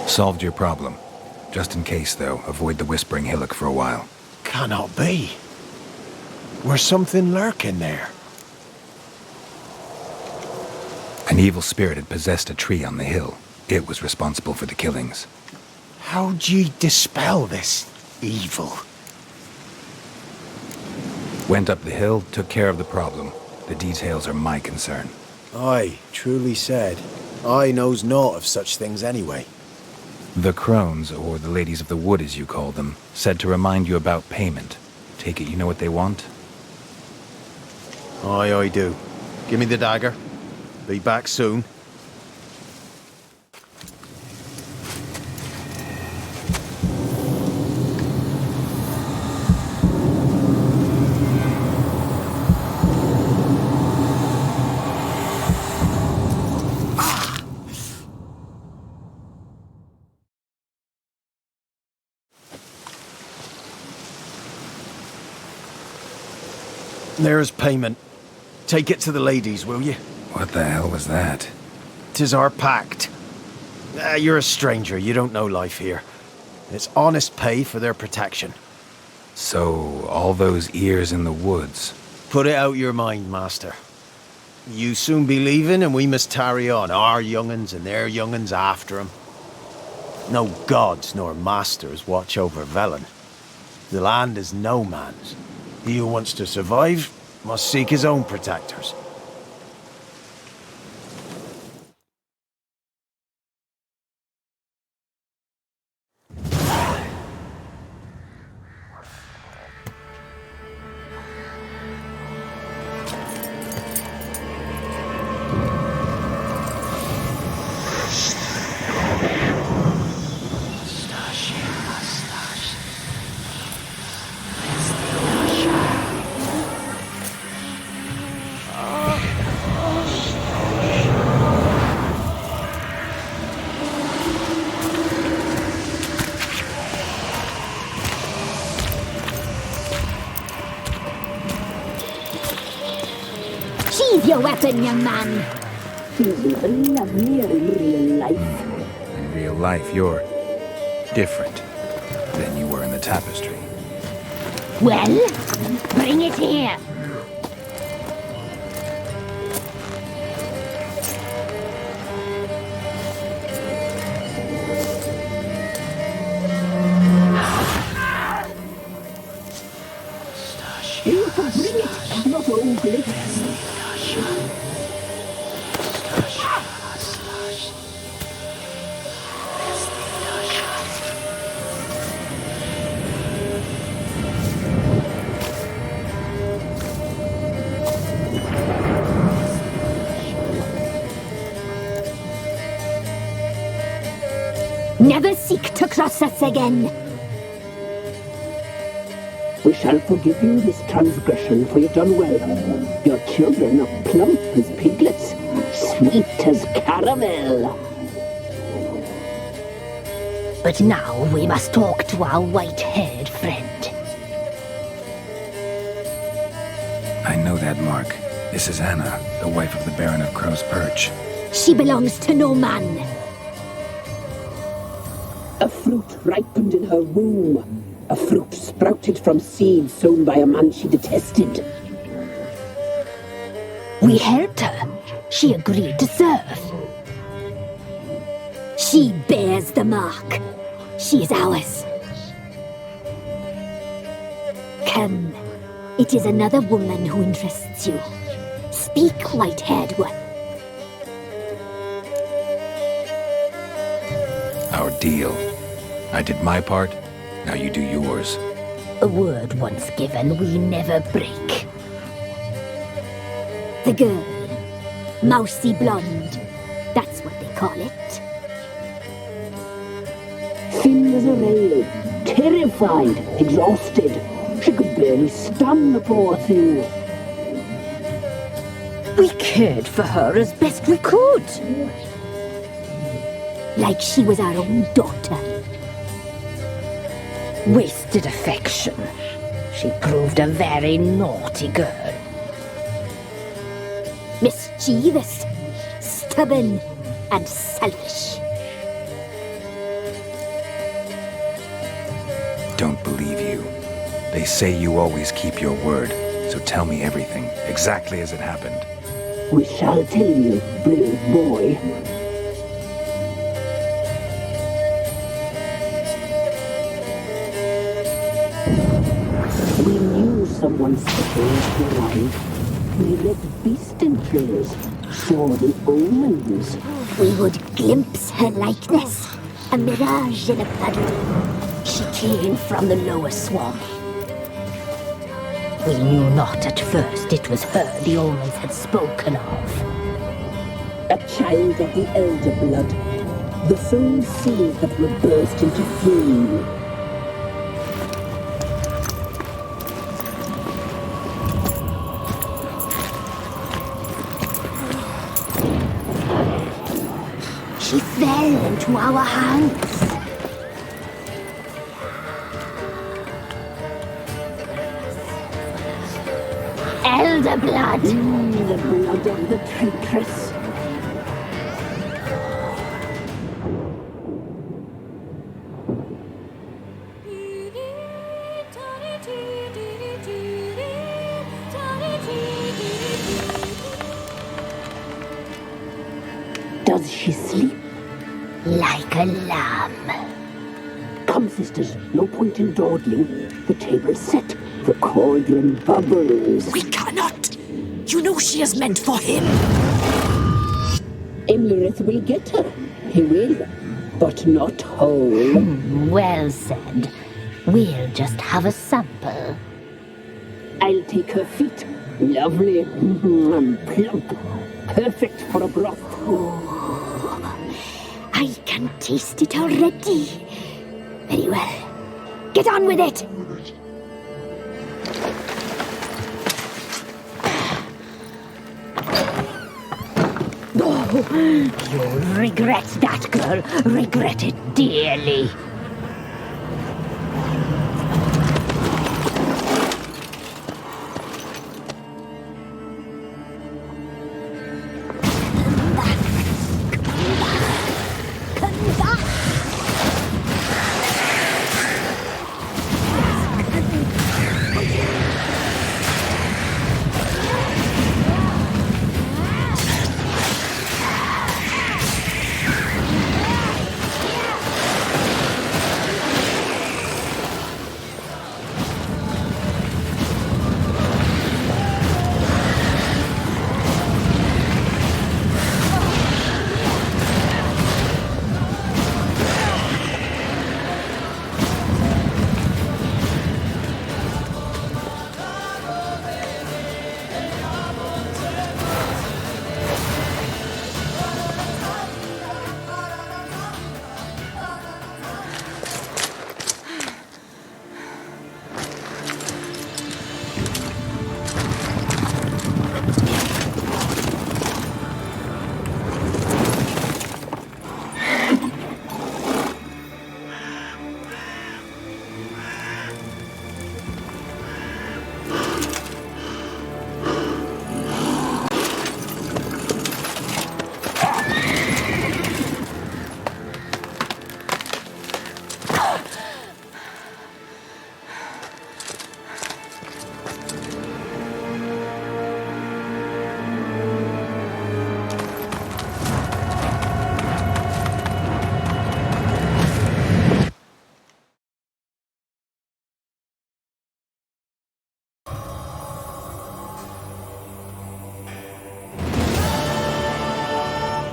Solved your problem. Just in case, though, avoid the Whispering Hillock for a while. Cannot be. Where's something lurking there? An evil spirit had possessed a tree on the hill. It was responsible for the killings. How'd ye dispel this evil? Went up the hill, took care of the problem. The details are my concern. Aye, truly said. I knows naught of such things anyway. The crones, or the ladies of the wood as you call them, said to remind you about payment. Take it you know what they want? Aye, I do. Give me the dagger. Be back soon. There's payment. Take it to the ladies, will you? What the hell was that? 'Tis our pact. You're a stranger, you don't know life here. It's honest pay for their protection. So, all those ears in the woods. Put it out your mind, master. You soon be leaving and we must tarry on, our young'uns and their young'uns after 'em. No gods nor masters watch over Velen. The land is no man's. He who wants to survive must seek his own protectors. Sheathe your weapon, young man. He's even lovelier in real life. In real life, you're different than you were in the tapestry. Well, bring it here. You can bring it, not ugly. Never seek to cross us again. We shall forgive you this transgression, for you've done well. Your children are plump as piglets, sweet as caramel. But now we must talk to our white-haired friend. I know that mark. This is Anna, the wife of the Baron of Crow's Perch. She belongs to no man. A fruit ripened in her womb. A fruit sprouted from seeds sown by a man she detested. We helped her. She agreed to serve. She bears the mark. She is ours. Come. It is another woman who interests you. Speak, white-haired one. Our deal. I did my part, now you do yours. A word once given, we never break. The girl. Mousy blonde. That's what they call it. Thin as a rail, terrified, exhausted. She could barely stand, the poor thing. We cared for her as best we could. Like she was our own daughter. Wasted affection. She proved a very naughty girl. Mischievous, stubborn, and selfish. Don't believe you. They say you always keep your word, so tell me everything, exactly as it happened. We shall tell you, brave boy. We knew someone special would arrive. We read beast entrails, saw the omens. We would glimpse her likeness, a mirage in a puddle. She came from the lower swamp. We knew not at first it was her the omens had spoken of. A child of the elder blood, the same seed that will burst into flame. She fell into our hands. Elder blood. The blood of the traitress. Does she sleep? Like a lamb. Come, sisters, no point in dawdling. The table's set. The cauldron bubbles. We cannot! You know she is meant for him! Emlyrith will get her. He will. But not whole. Well said. We'll just have a sample. I'll take her feet. Lovely. Plump. Perfect for a broth. I can taste it already. Very well. Get on with it! You'll regret that, girl. Regret it dearly.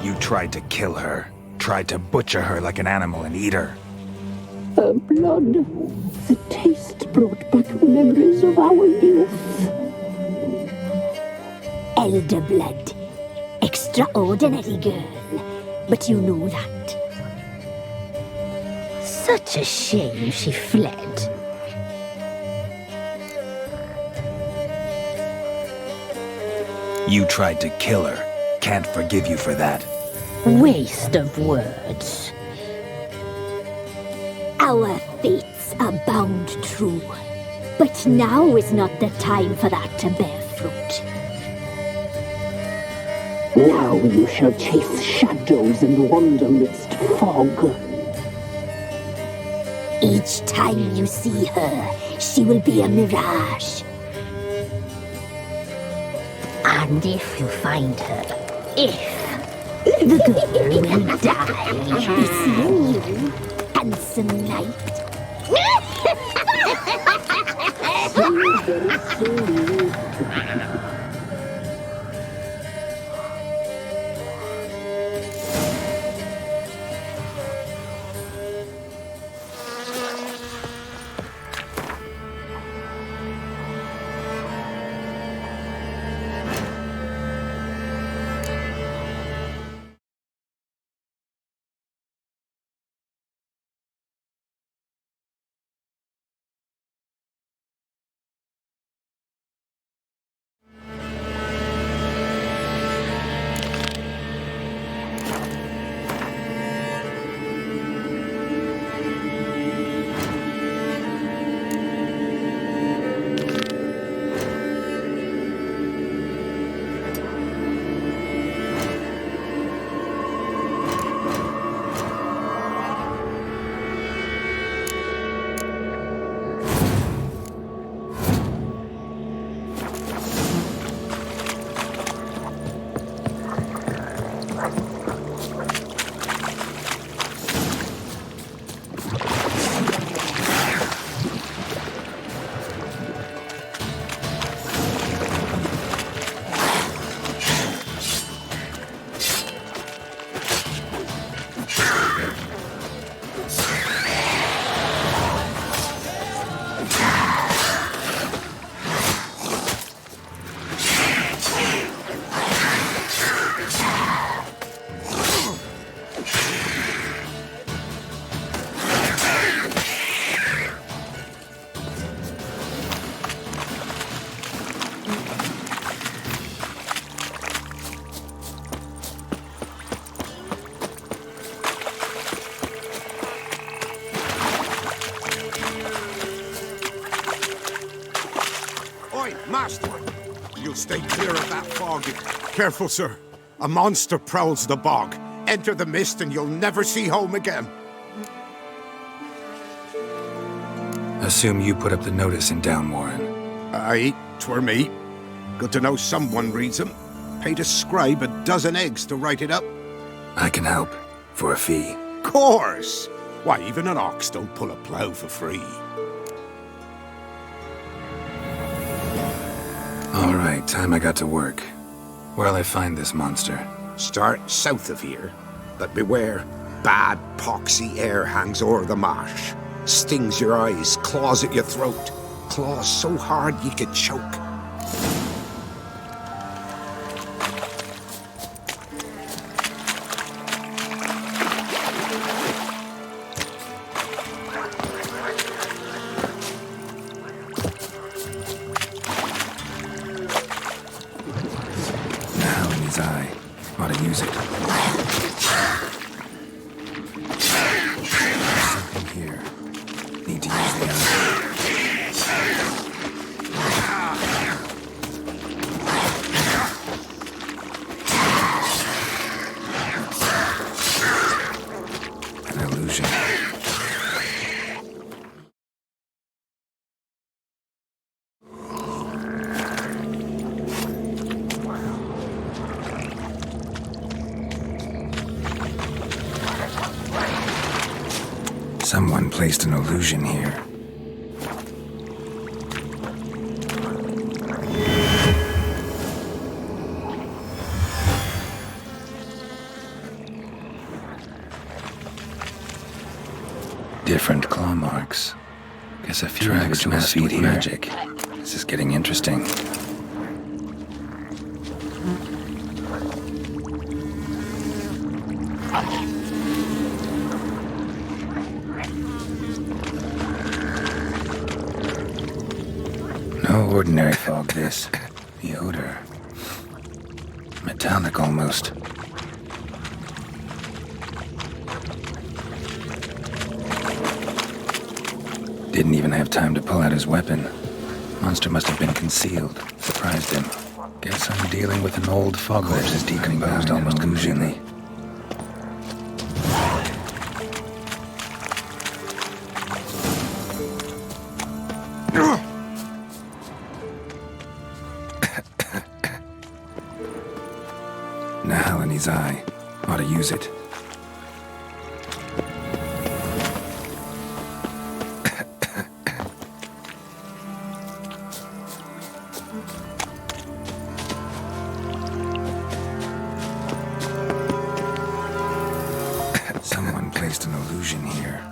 You tried to kill her. Tried to butcher her like an animal and eat her. Her blood, the taste brought back memories of our youth. Elder blood. Extraordinary girl. But you know that. Such a shame she fled. You tried to kill her. Can't forgive you for that. Waste of words. Our fates are bound true. But now is not the time for that to bear fruit. Now you shall chase shadows and wander midst fog. Each time you see her, she will be a mirage. And if you find her, the girl will die. This you, handsome knight. Master! You'll stay clear of that fog. Careful, sir. A monster prowls the bog. Enter the mist and you'll never see home again. Assume you put up the notice in Downwarren. Aye, 'twere me. Good to know someone reads 'em. Paid a scribe a dozen eggs to write it up. I can help. For a fee. Course! Why, even an ox don't pull a plough for free. All right, time I got to work. Where'll I find this monster? Start south of here, but beware. Bad, poxy air hangs o'er the marsh. Stings your eyes, claws at your throat. Claws so hard you could choke. Eye. Ought to use it. Something here. Need to use the eye. An illusion. Someone placed an illusion here. Different claw marks. Guess a few individuals feed magic. This is getting interesting. No ordinary fog, this. The odor. Metallic almost. Didn't even have time to pull out his weapon. Monster must have been concealed. Surprised him. Guess I'm dealing with an old fog that has decomposed almost completely. Now in his eye. Ought to use it. Someone placed an illusion here.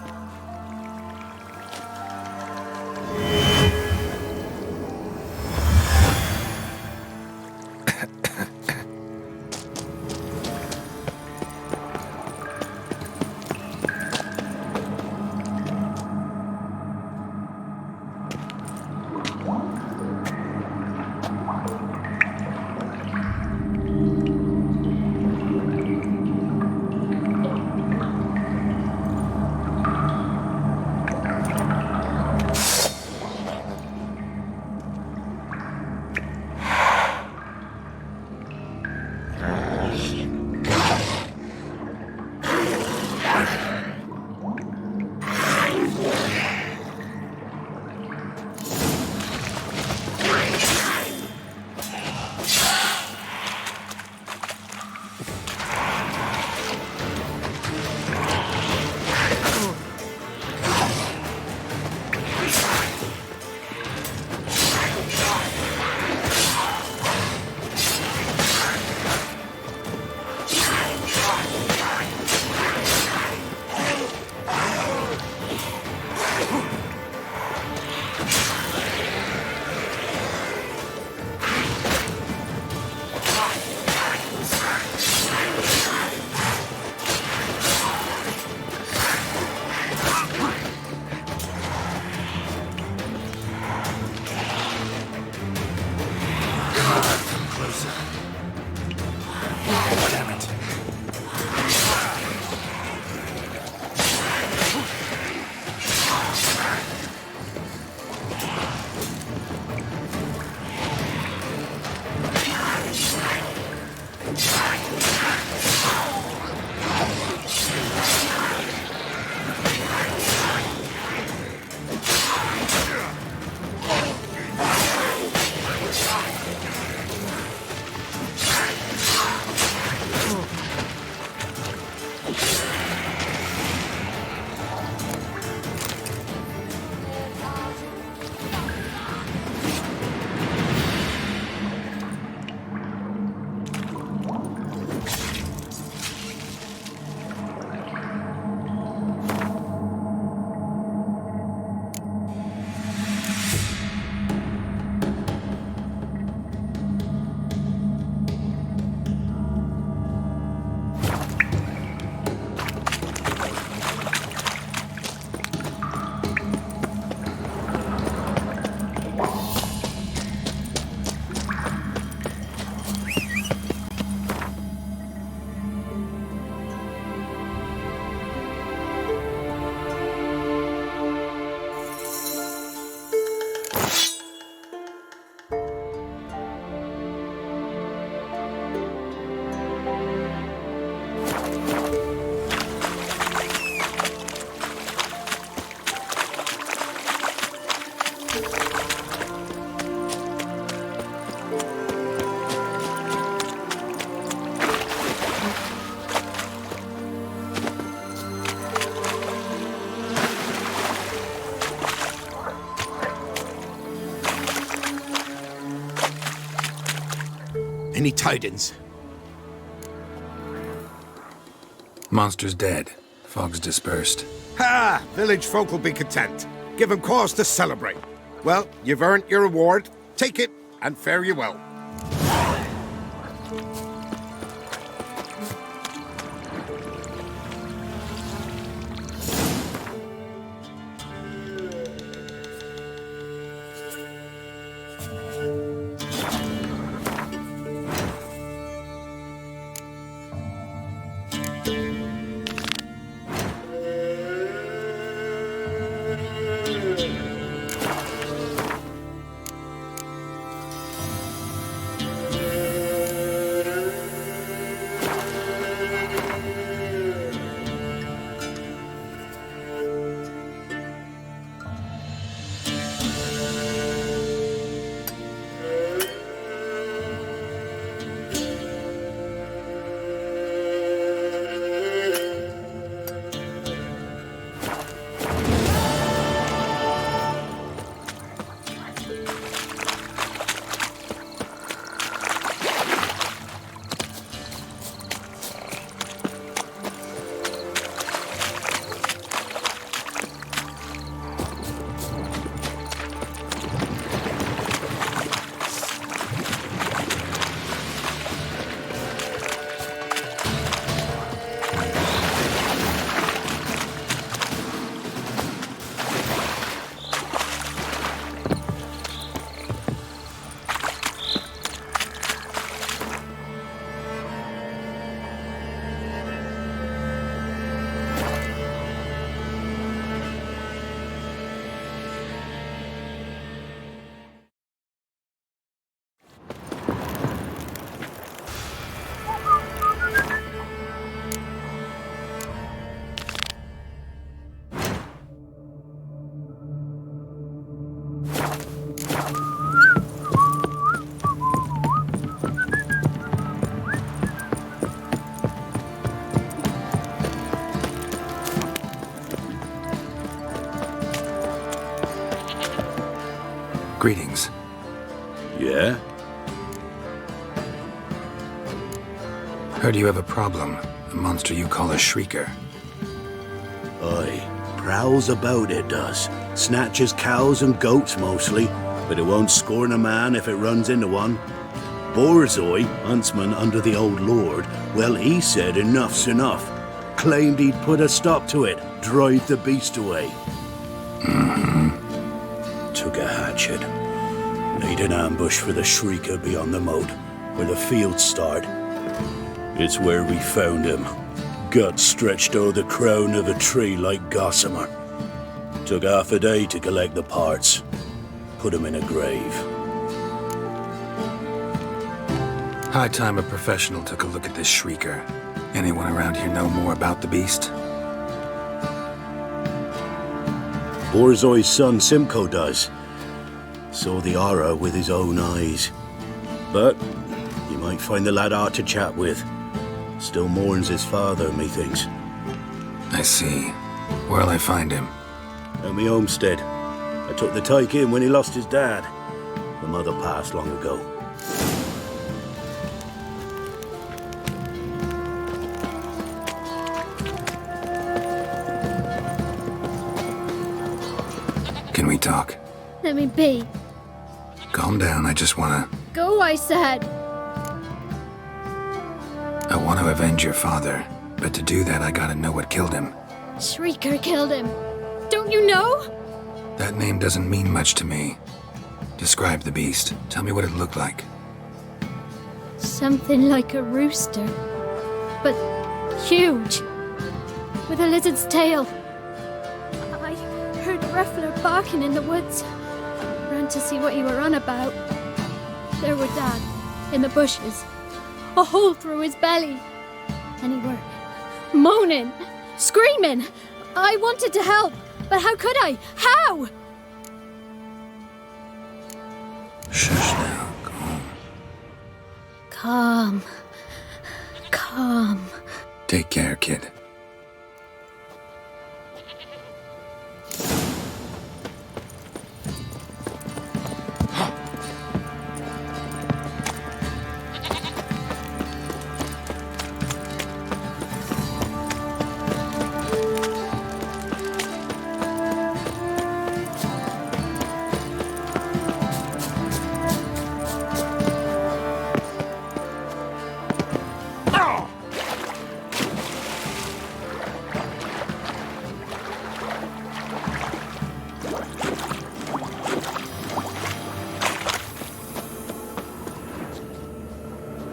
Any tidings? Monster's dead. Fog's dispersed. Ha! Village folk will be content. Give 'em cause to celebrate. Well, you've earned your reward. Take it, and fare you well. Greetings. Yeah? Heard you have a problem. A monster you call a shrieker. Aye. Prowls about, it does. Snatches cows and goats mostly, but it won't scorn a man if it runs into one. Borzoi, huntsman under the old lord, well, he said enough's enough. Claimed he'd put a stop to it, drive the beast away. Took a hatchet. Laid an ambush for the shrieker beyond the moat, where the fields start. It's where we found him. Guts stretched o'er the crown of a tree like gossamer. Took half a day to collect the parts. Put him in a grave. High time a professional took a look at this shrieker. Anyone around here know more about the beast? Borzoi's son Simcoe does. Saw the aura with his own eyes. But you might find the lad hard to chat with. Still mourns his father, methinks. I see. Where'll I find him? At me homestead. I took the tyke in when he lost his dad. The mother passed long ago. Can we talk? Let me be. Calm down, I just wanna... Go, I said. I want to avenge your father, but to do that I gotta know what killed him. Shrieker killed him. Don't you know? That name doesn't mean much to me. Describe the beast. Tell me what it looked like. Something like a rooster, but huge, with a lizard's tail. I heard Ruffler barking in the woods. Ran to see what you were on about. There were Dad, in the bushes, a hole through his belly. And he were moaning, screaming. I wanted to help, but how could I? How? Shush now. Calm. Calm. Take care, kid.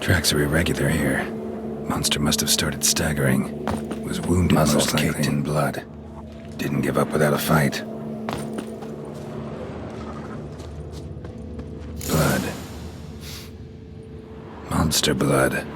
Tracks are irregular here. Monster must have started staggering. Was wounded, muzzles caked in blood. Didn't give up without a fight. Blood. Monster blood.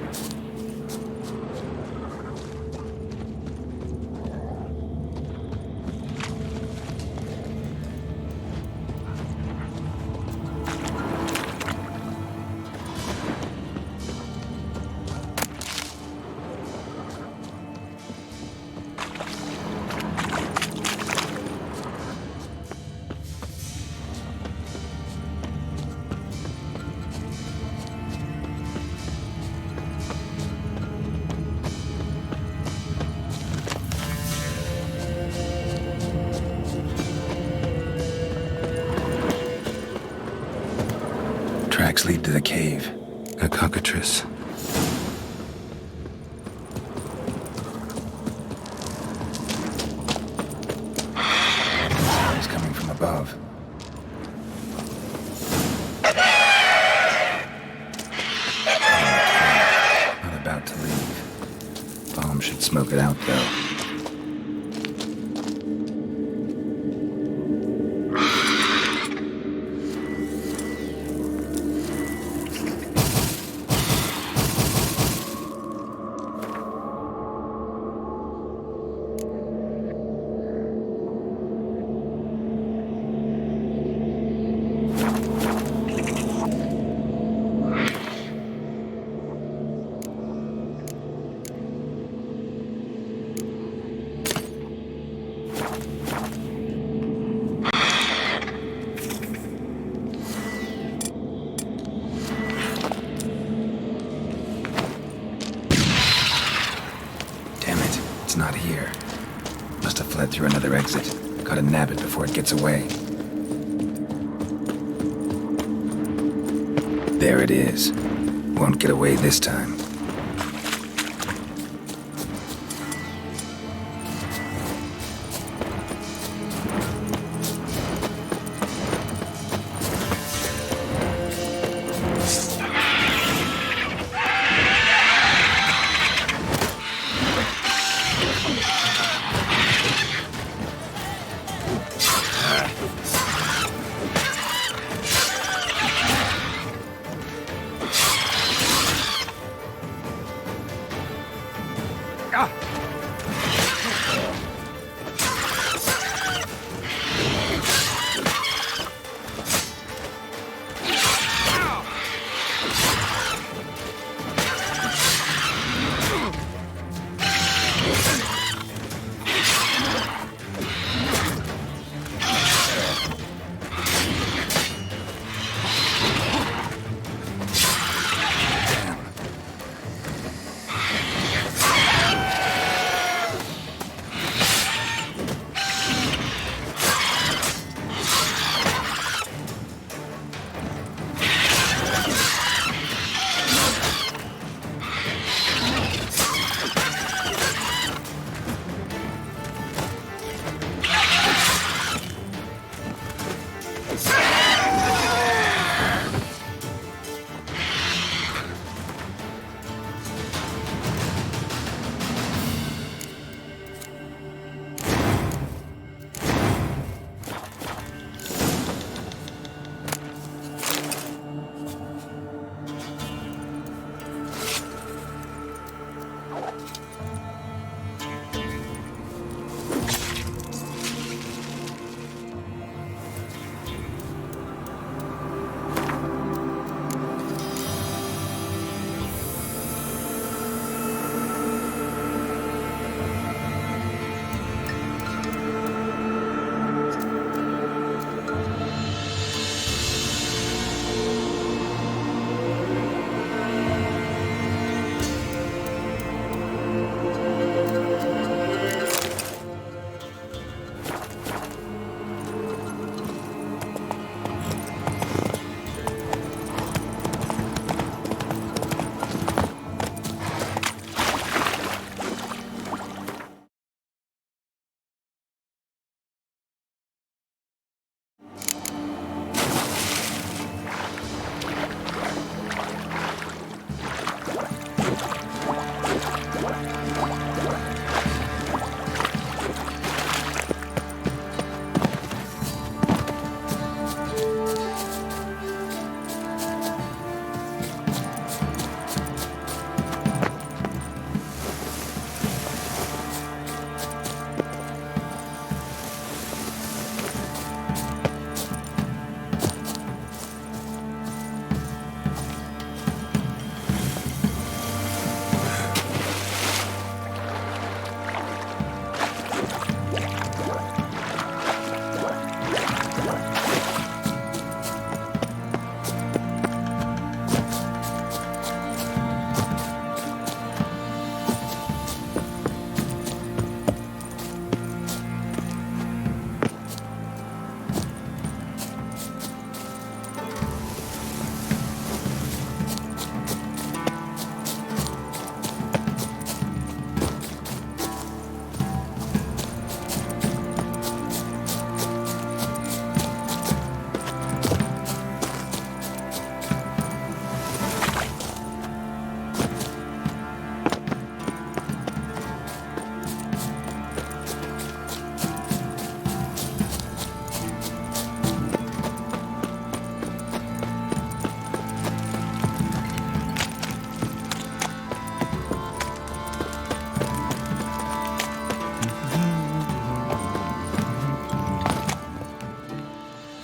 Tracks lead to the cave. A cockatrice. Sounds coming from above. Not about to leave. Bomb should smoke it out, though. Not here. Must have fled through another exit. Gotta nab it before it gets away. There it is. Won't get away this time.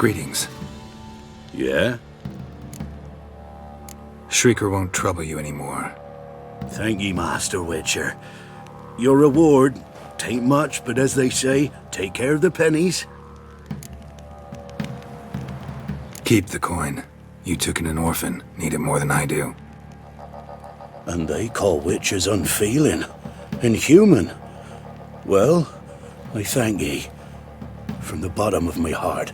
Greetings. Yeah? Shrieker won't trouble you anymore. Thank ye, Master Witcher. Your reward, tain't much, but as they say, take care of the pennies. Keep the coin. You took in an orphan. Need it more than I do. And they call witches unfeeling, inhuman. Well, I thank ye, from the bottom of my heart.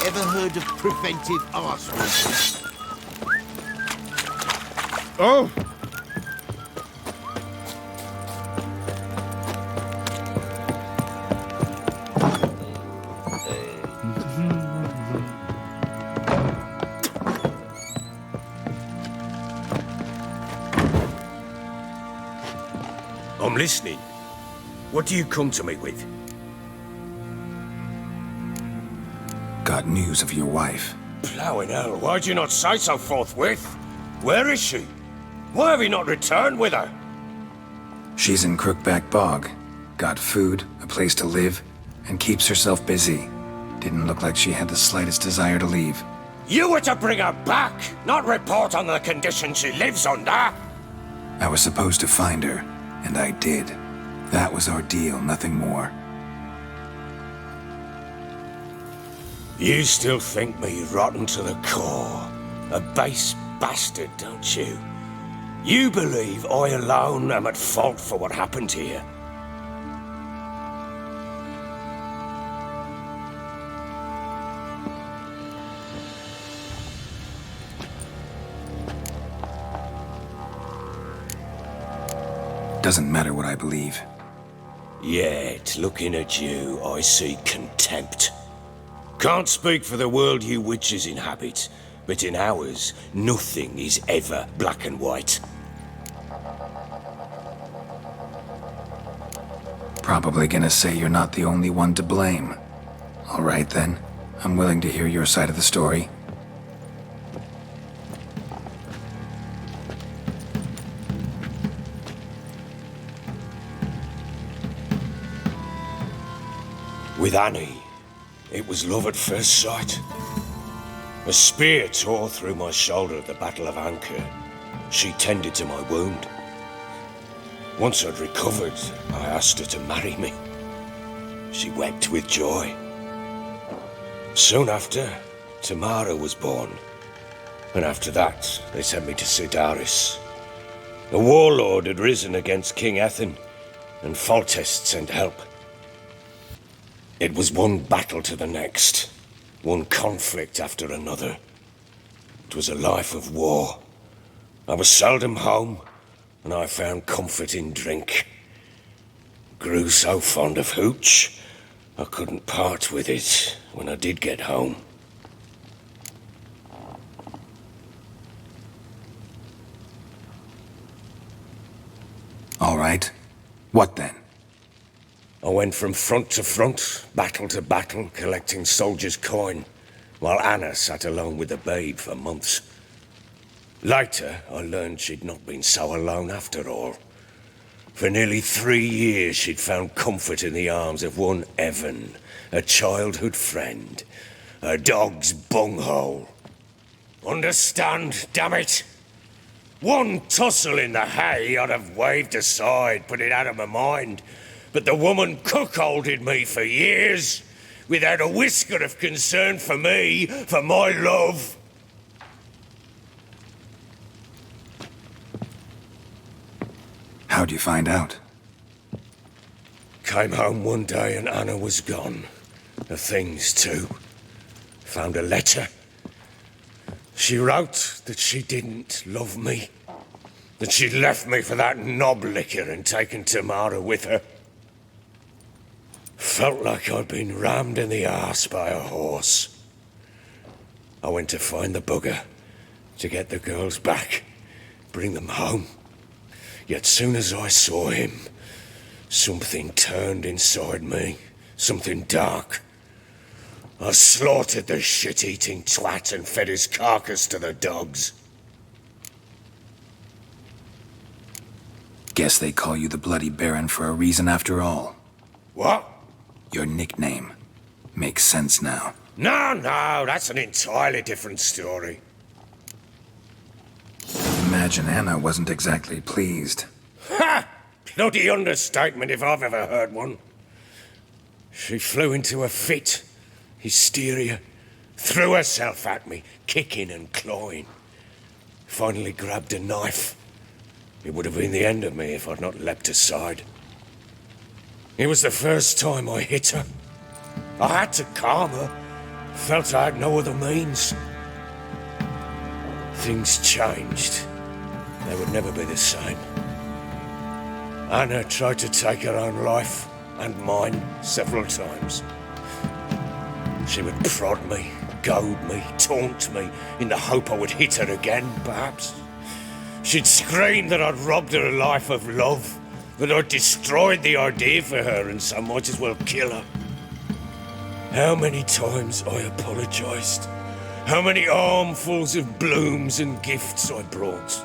Ever heard of preventive artery? Oh! I'm listening. What do you come to me with? Got news of your wife. Plowing hell, why'd you not say so forthwith? Where is she? Why have you not returned with her? She's in Crookback Bog. Got food, a place to live, and keeps herself busy. Didn't look like she had the slightest desire to leave. You were to bring her back, not report on the conditions she lives under. I was supposed to find her, and I did. That was our deal, nothing more. You still think me rotten to the core. A base bastard, don't you? You believe I alone am at fault for what happened here. Doesn't matter what I believe. Yet, looking at you, I see contempt. Can't speak for the world you witches inhabit, but in ours, nothing is ever black and white. Probably gonna say you're not the only one to blame. All right then, I'm willing to hear your side of the story. With Annie, it was love at first sight. A spear tore through my shoulder at the Battle of Anchor. She tended to my wound. Once I'd recovered, I asked her to marry me. She wept with joy. Soon after, Tamara was born. And after that, they sent me to Sidaris. A warlord had risen against King Ethan, and Foltest sent help. It was one battle to the next, one conflict after another. It was a life of war. I was seldom home, and I found comfort in drink. Grew so fond of hooch, I couldn't part with it when I did get home. right. What then? I went from front to front, battle to battle, collecting soldiers' coin, while Anna sat alone with the babe for months. Later, I learned she'd not been so alone after all. For nearly 3 years, she'd found comfort in the arms of one Evan, a childhood friend, a dog's bunghole. Understand, damn it? One tussle in the hay I'd have waved aside, put it out of my mind. But the woman cuckolded me for years, without a whisker of concern for me, for my love. How'd you find out? Came home one day and Anna was gone. The things too. Found a letter. She wrote that she didn't love me. That she'd left me for that knob licker and taken Tamara with her. Felt like I'd been rammed in the arse by a horse. I went to find the bugger, to get the girls back, bring them home. Yet soon as I saw him, something turned inside me, something dark. I slaughtered the shit-eating twat and fed his carcass to the dogs. Guess they call you the Bloody Baron for a reason after all. What? Your nickname. Makes sense now. No, that's an entirely different story. Imagine Anna wasn't exactly pleased. Ha! Bloody understatement if I've ever heard one. She flew into a fit, hysteria, threw herself at me, kicking and clawing. Finally grabbed a knife. It would have been the end of me if I'd not leapt aside. It was the first time I hit her. I had to calm her. Felt I had no other means. Things changed. They would never be the same. Anna tried to take her own life, and mine, several times. She would prod me, goad me, taunt me, in the hope I would hit her again, perhaps. She'd scream that I'd robbed her life of love, that I'd destroyed the idea for her, and so might as well kill her. How many times I apologized. How many armfuls of blooms and gifts I brought.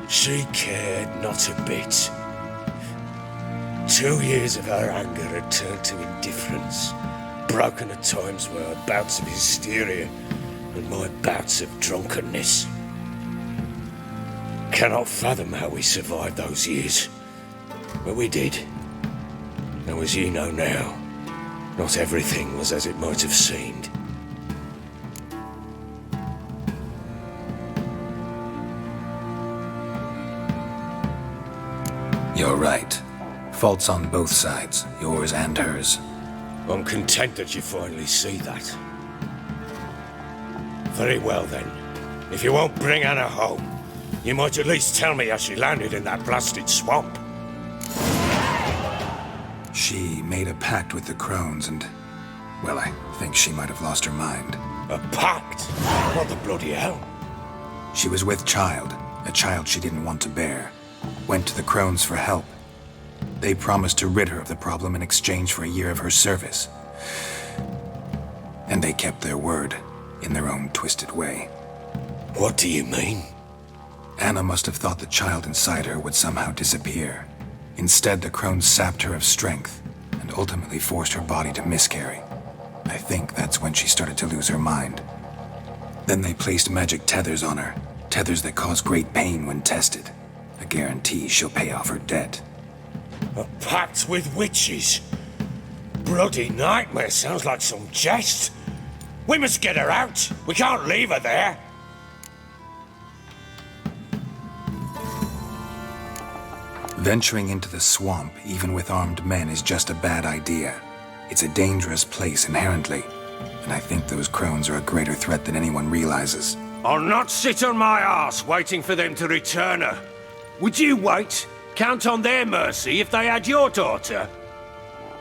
She cared not a bit. 2 years of her anger had turned to indifference, broken at times by her bouts of hysteria and my bouts of drunkenness. Cannot fathom how we survived those years, but we did. Though as you know now, not everything was as it might have seemed. You're right. Faults on both sides, yours and hers. I'm content that you finally see that. Very well then. If you won't bring Anna home, you might at least tell me how she landed in that blasted swamp. She made a pact with the crones and... well, I think she might have lost her mind. A pact? What the bloody hell? She was with child, a child she didn't want to bear. Went to the crones for help. They promised to rid her of the problem in exchange for a year of her service. And they kept their word, in their own twisted way. What do you mean? Anna must have thought the child inside her would somehow disappear. Instead, the crones sapped her of strength, and ultimately forced her body to miscarry. I think that's when she started to lose her mind. Then they placed magic tethers on her, tethers that cause great pain when tested. A guarantee she'll pay off her debt. A pact with witches? Bloody nightmare, sounds like some jest. We must get her out. We can't leave her there. Venturing into the swamp, even with armed men, is just a bad idea. It's a dangerous place inherently, and I think those crones are a greater threat than anyone realizes. I'll not sit on my arse waiting for them to return her. Would you wait? Count on their mercy if they had your daughter?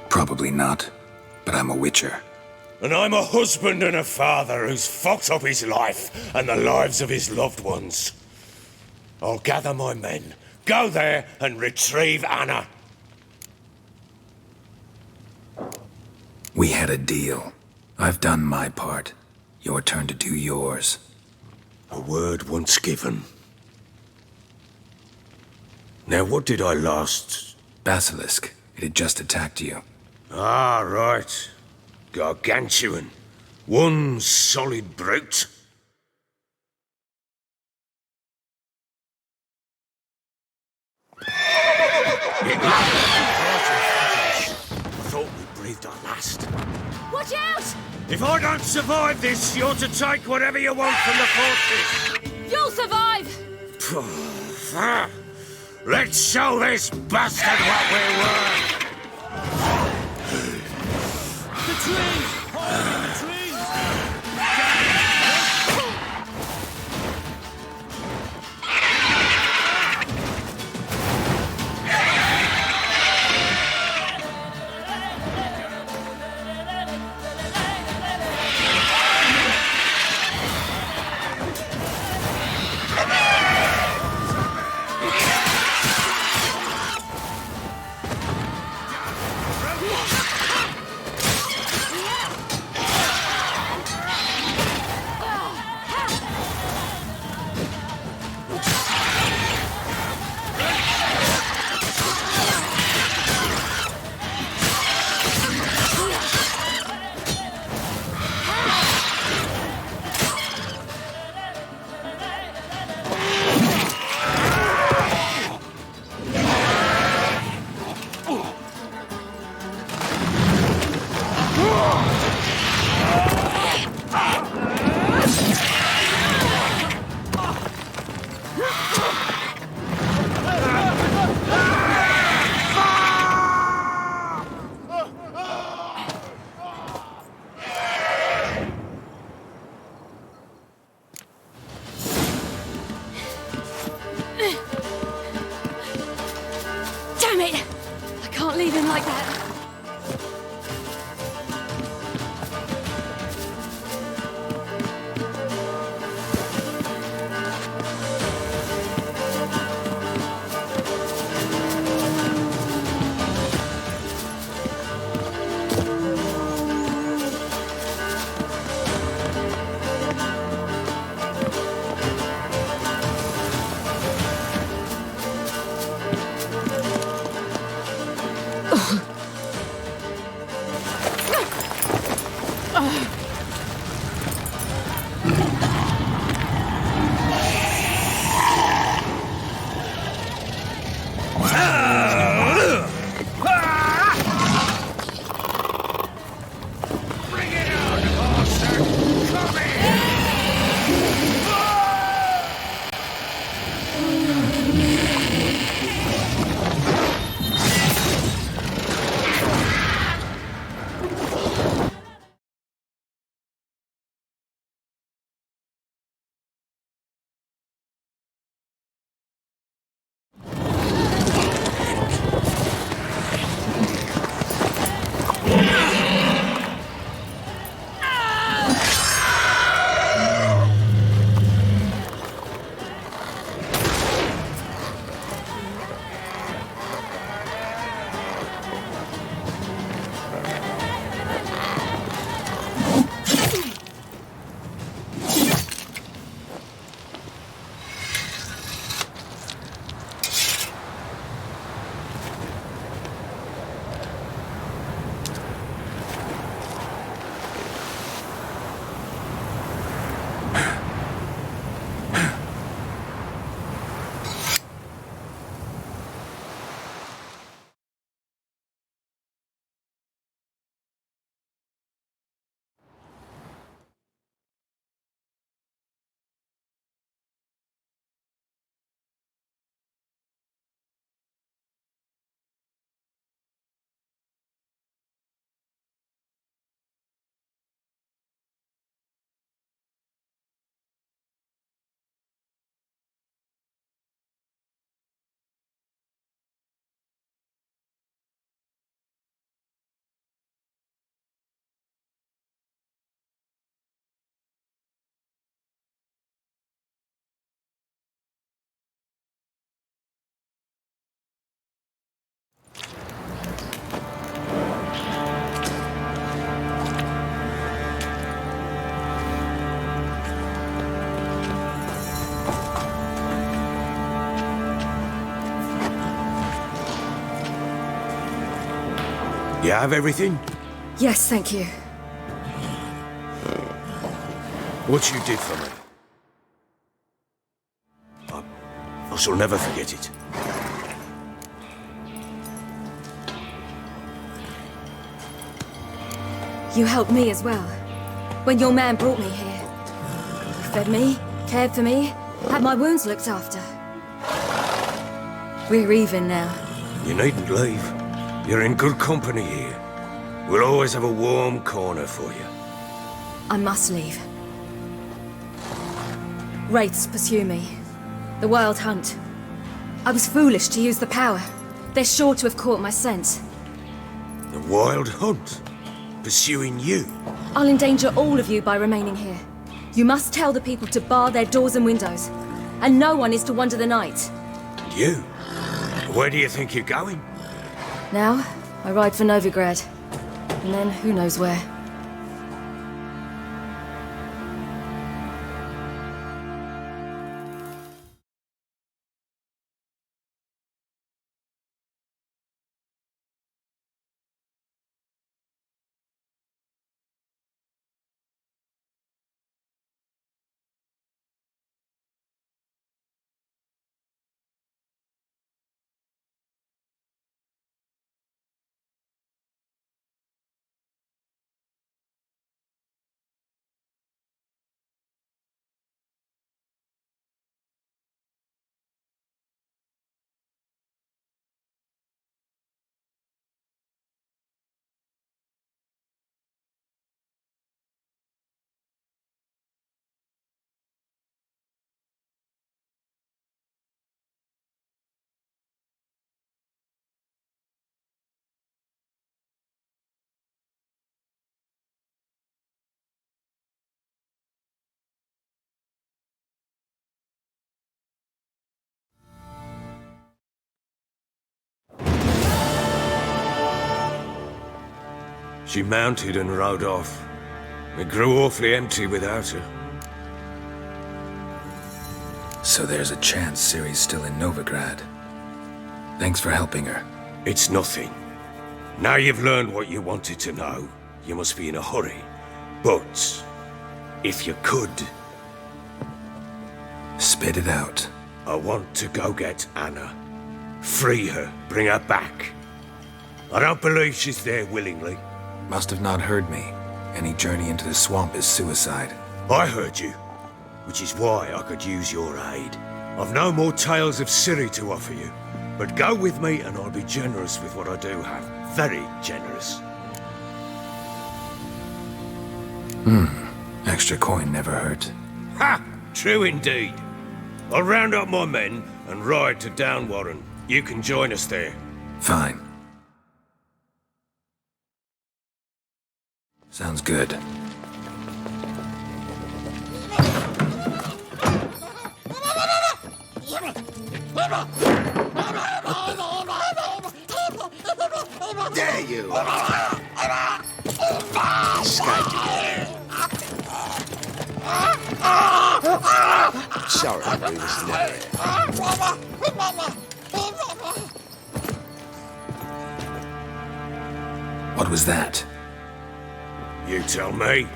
Probably not, but I'm a witcher. And I'm a husband and a father who's fucked up his life and the lives of his loved ones. I'll gather my men, Go there and retrieve Anna. We had a deal. I've done my part. Your turn to do yours. A word once given. Now, what did I last... Basilisk. It had just attacked you. Ah, right. Gargantuan. One solid brute. I thought we breathed our last. Watch out! If I don't survive this, you're to take whatever you want from the fortress. You'll survive! Let's show this bastard what we're worth. The trees! Hold the trees! Damn it! I can't leave him like that. You have everything? Yes, thank you. What you did for me. I shall never forget it. You helped me as well. When your man brought me here. You fed me, cared for me, had my wounds looked after. We're even now. You needn't leave. You're in good company here. We'll always have a warm corner for you. I must leave. Wraiths pursue me. The Wild Hunt. I was foolish to use the power. They're sure to have caught my scent. The Wild Hunt? Pursuing you? I'll endanger all of you by remaining here. You must tell the people to bar their doors and windows. And no one is to wander the night. You? Where do you think you're going? Now, I ride for Novigrad. And then who knows where. She mounted and rode off. It grew awfully empty without her. So there's a chance Ciri's still in Novigrad. Thanks for helping her. It's nothing. Now you've learned what you wanted to know, you must be in a hurry. But, if you could... Spit it out. I want to go get Anna. Free her, bring her back. I don't believe she's there willingly. Must have not heard me. Any journey into the swamp is suicide. I heard you, which is why I could use your aid. I've no more tales of Ciri to offer you, but go with me and I'll be generous with what I do have. Very generous. Extra coin never hurt. Ha! True indeed. I'll round up my men and ride to Downwarren. You can join us there. Fine. Sounds good. There you are. Sorry, we was never here. What was that? You tell me.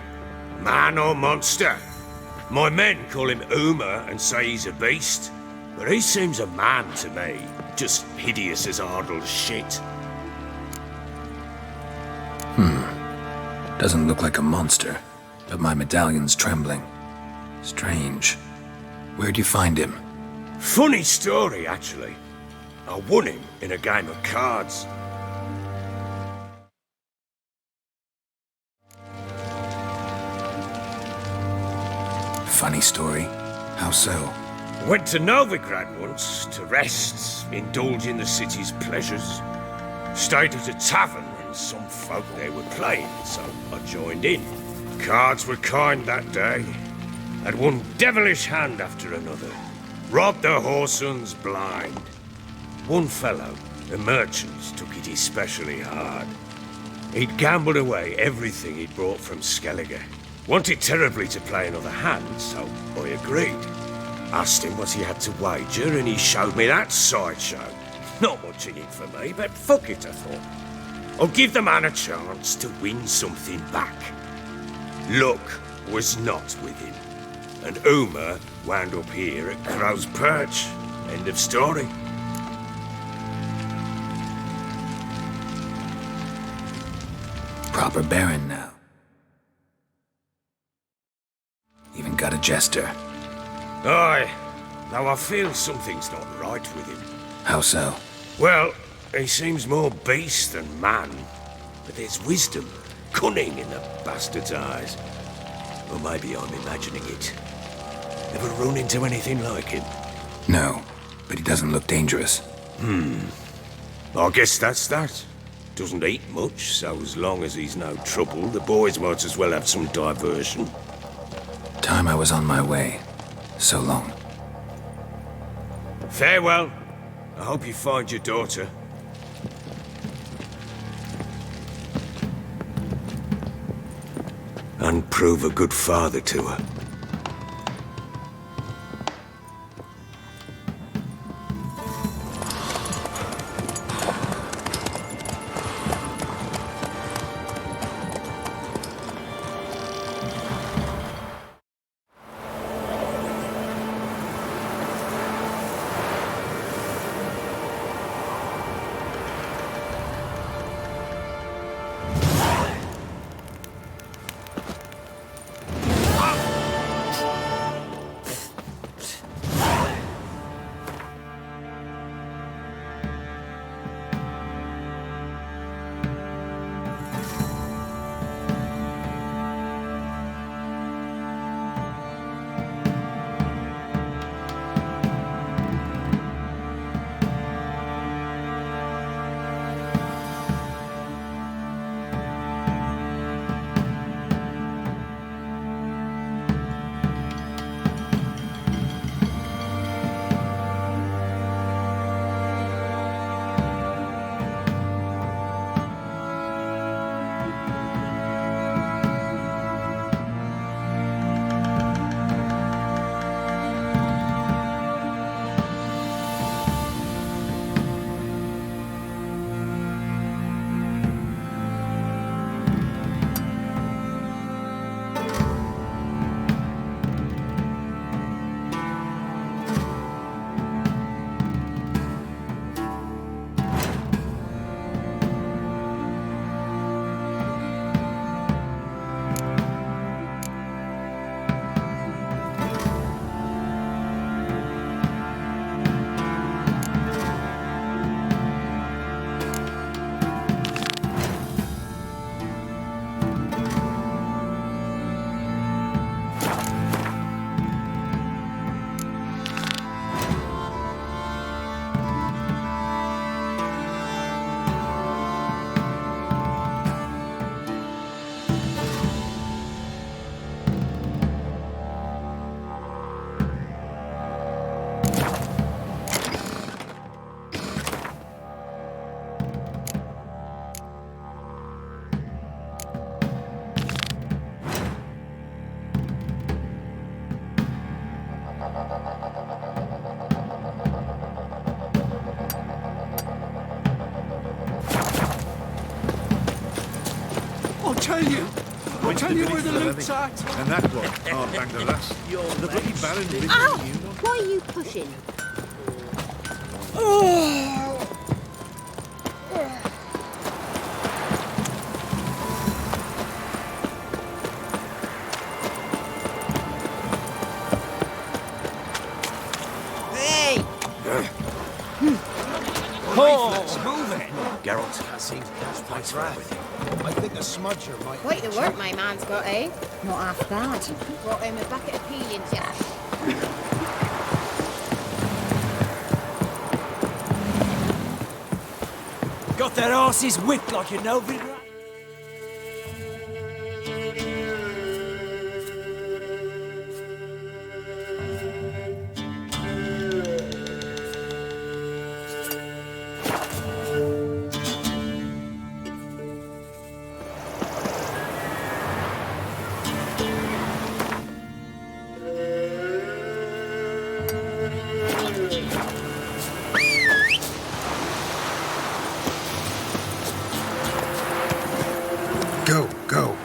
Man or monster? My men call him Uma and say he's a beast, but he seems a man to me. Just hideous as Ardle's shit. Doesn't look like a monster, but my medallion's trembling. Strange. Where'd you find him? Funny story, actually. I won him in a game of cards. Funny story? How so? Went to Novigrad once to rest, indulge in the city's pleasures. Stayed at a tavern and some folk there were playing, so I joined in. Cards were kind that day. Had one devilish hand after another. Robbed the whoresons blind. One fellow, a merchant, took it especially hard. He'd gambled away everything he'd brought from Skellige. Wanted terribly to play another hand, so I agreed. Asked him what he had to wager, and he showed me that sideshow. Not much in it for me, but fuck it, I thought. I'll give the man a chance to win something back. Luck was not with him, and Uma wound up here at Crow's Perch. End of story. Proper Baron now. Even got a jester. Aye, though I feel something's not right with him. How so? Well, he seems more beast than man, but there's wisdom, cunning in the bastard's eyes. Or maybe I'm imagining it. Ever run into anything like him? No, but he doesn't look dangerous. I guess that's that. Doesn't eat much, so as long as he's no trouble, the boys might as well have some diversion. Time I was on my way. So long. Farewell. I hope you find your daughter. And prove a good father to her. I'll tell you where the loot's at. And that one, oh, Bangladesh. The bloody Baron lives Ow! in you. Why are you pushing? Hey! Let's move it. Geralt can't seem to catch points for everything. I think a smudger might... Quite the work my man's got, eh? Not half bad. Got him a bucket of peelings, yeah. Got their asses whipped like a no vid. Go, go.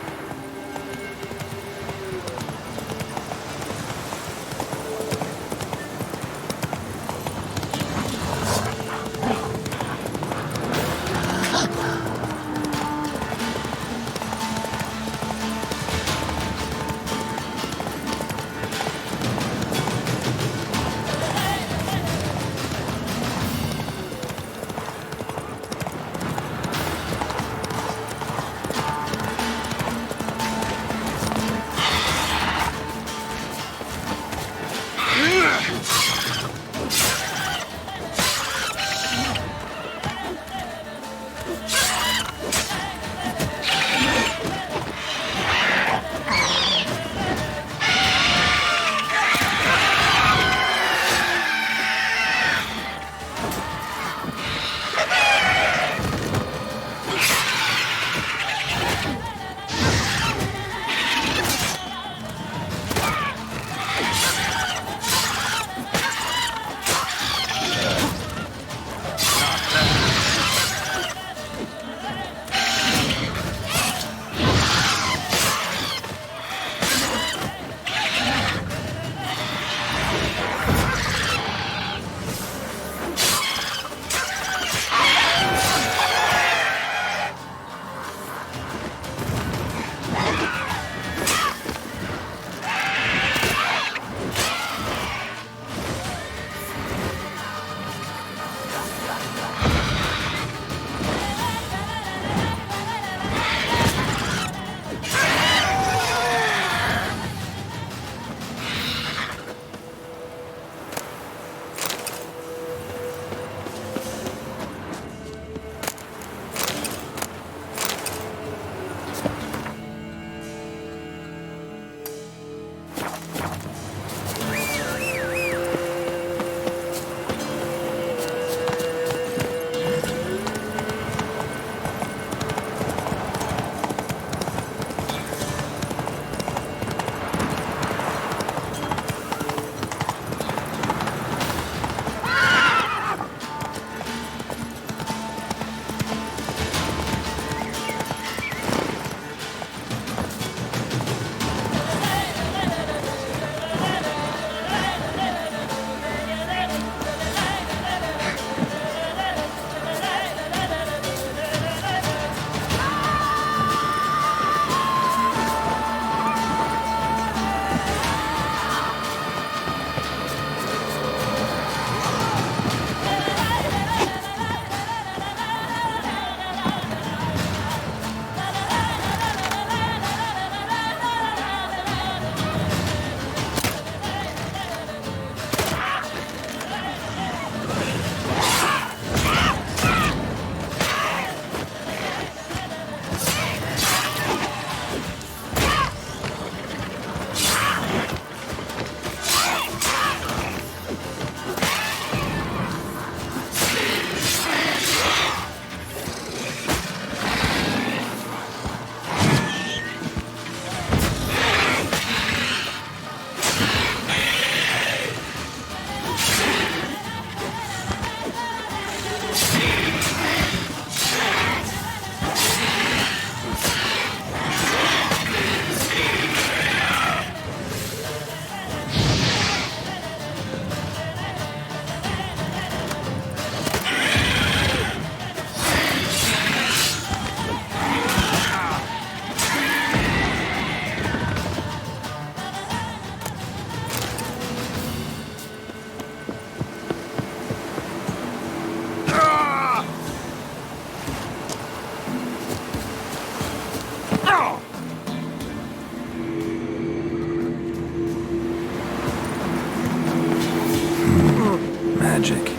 Magic.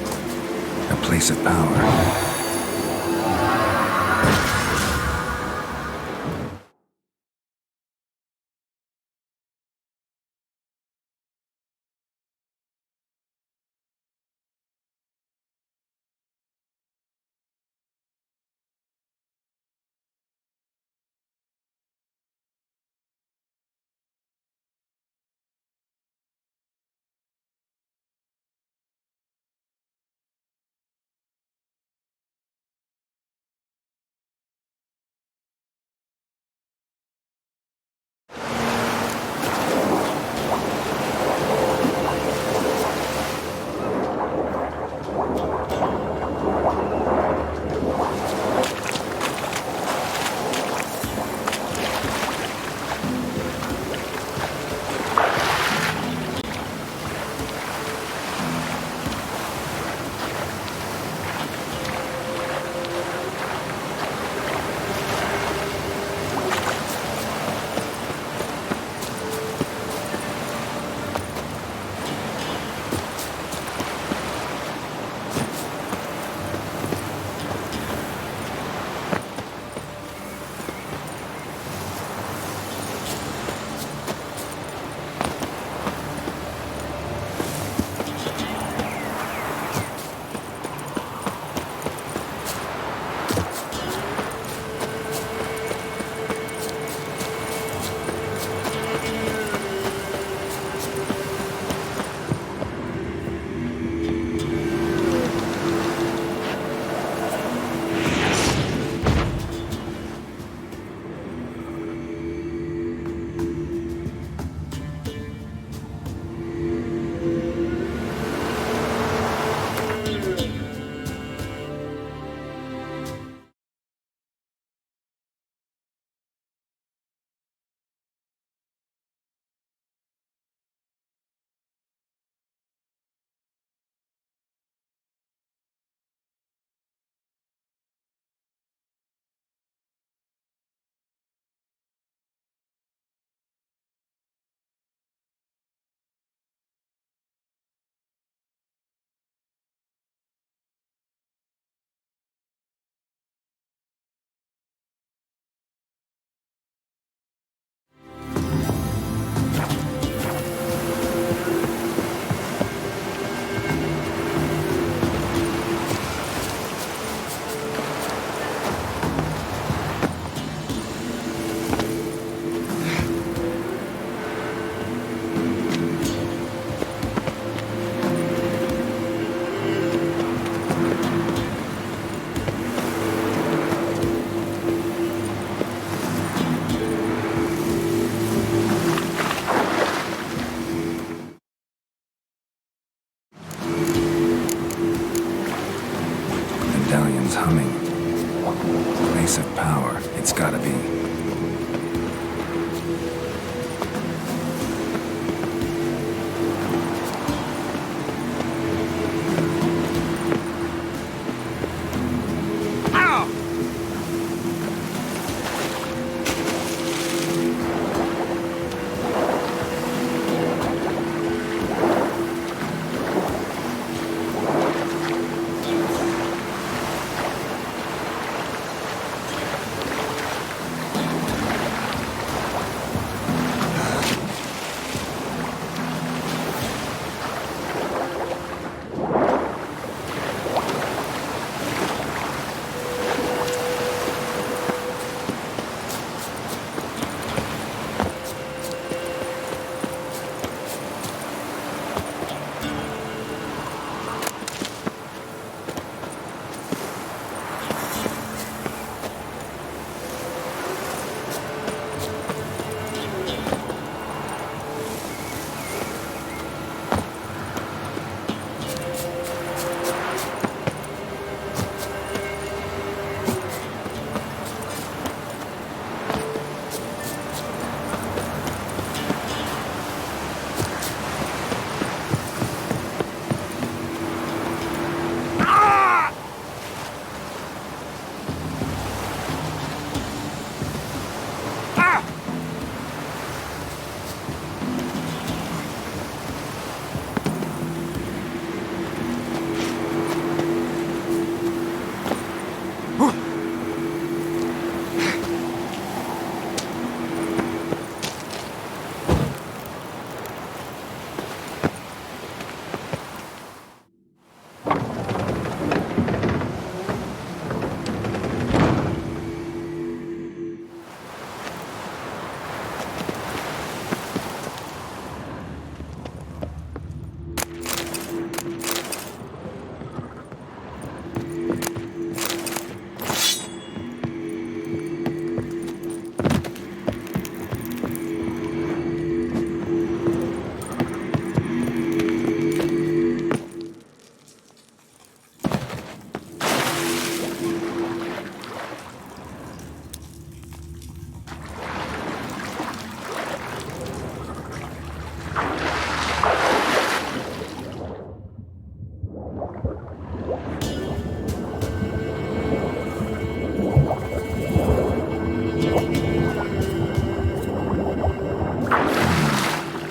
A place of power. Place of power, it's gotta be.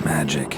Magic.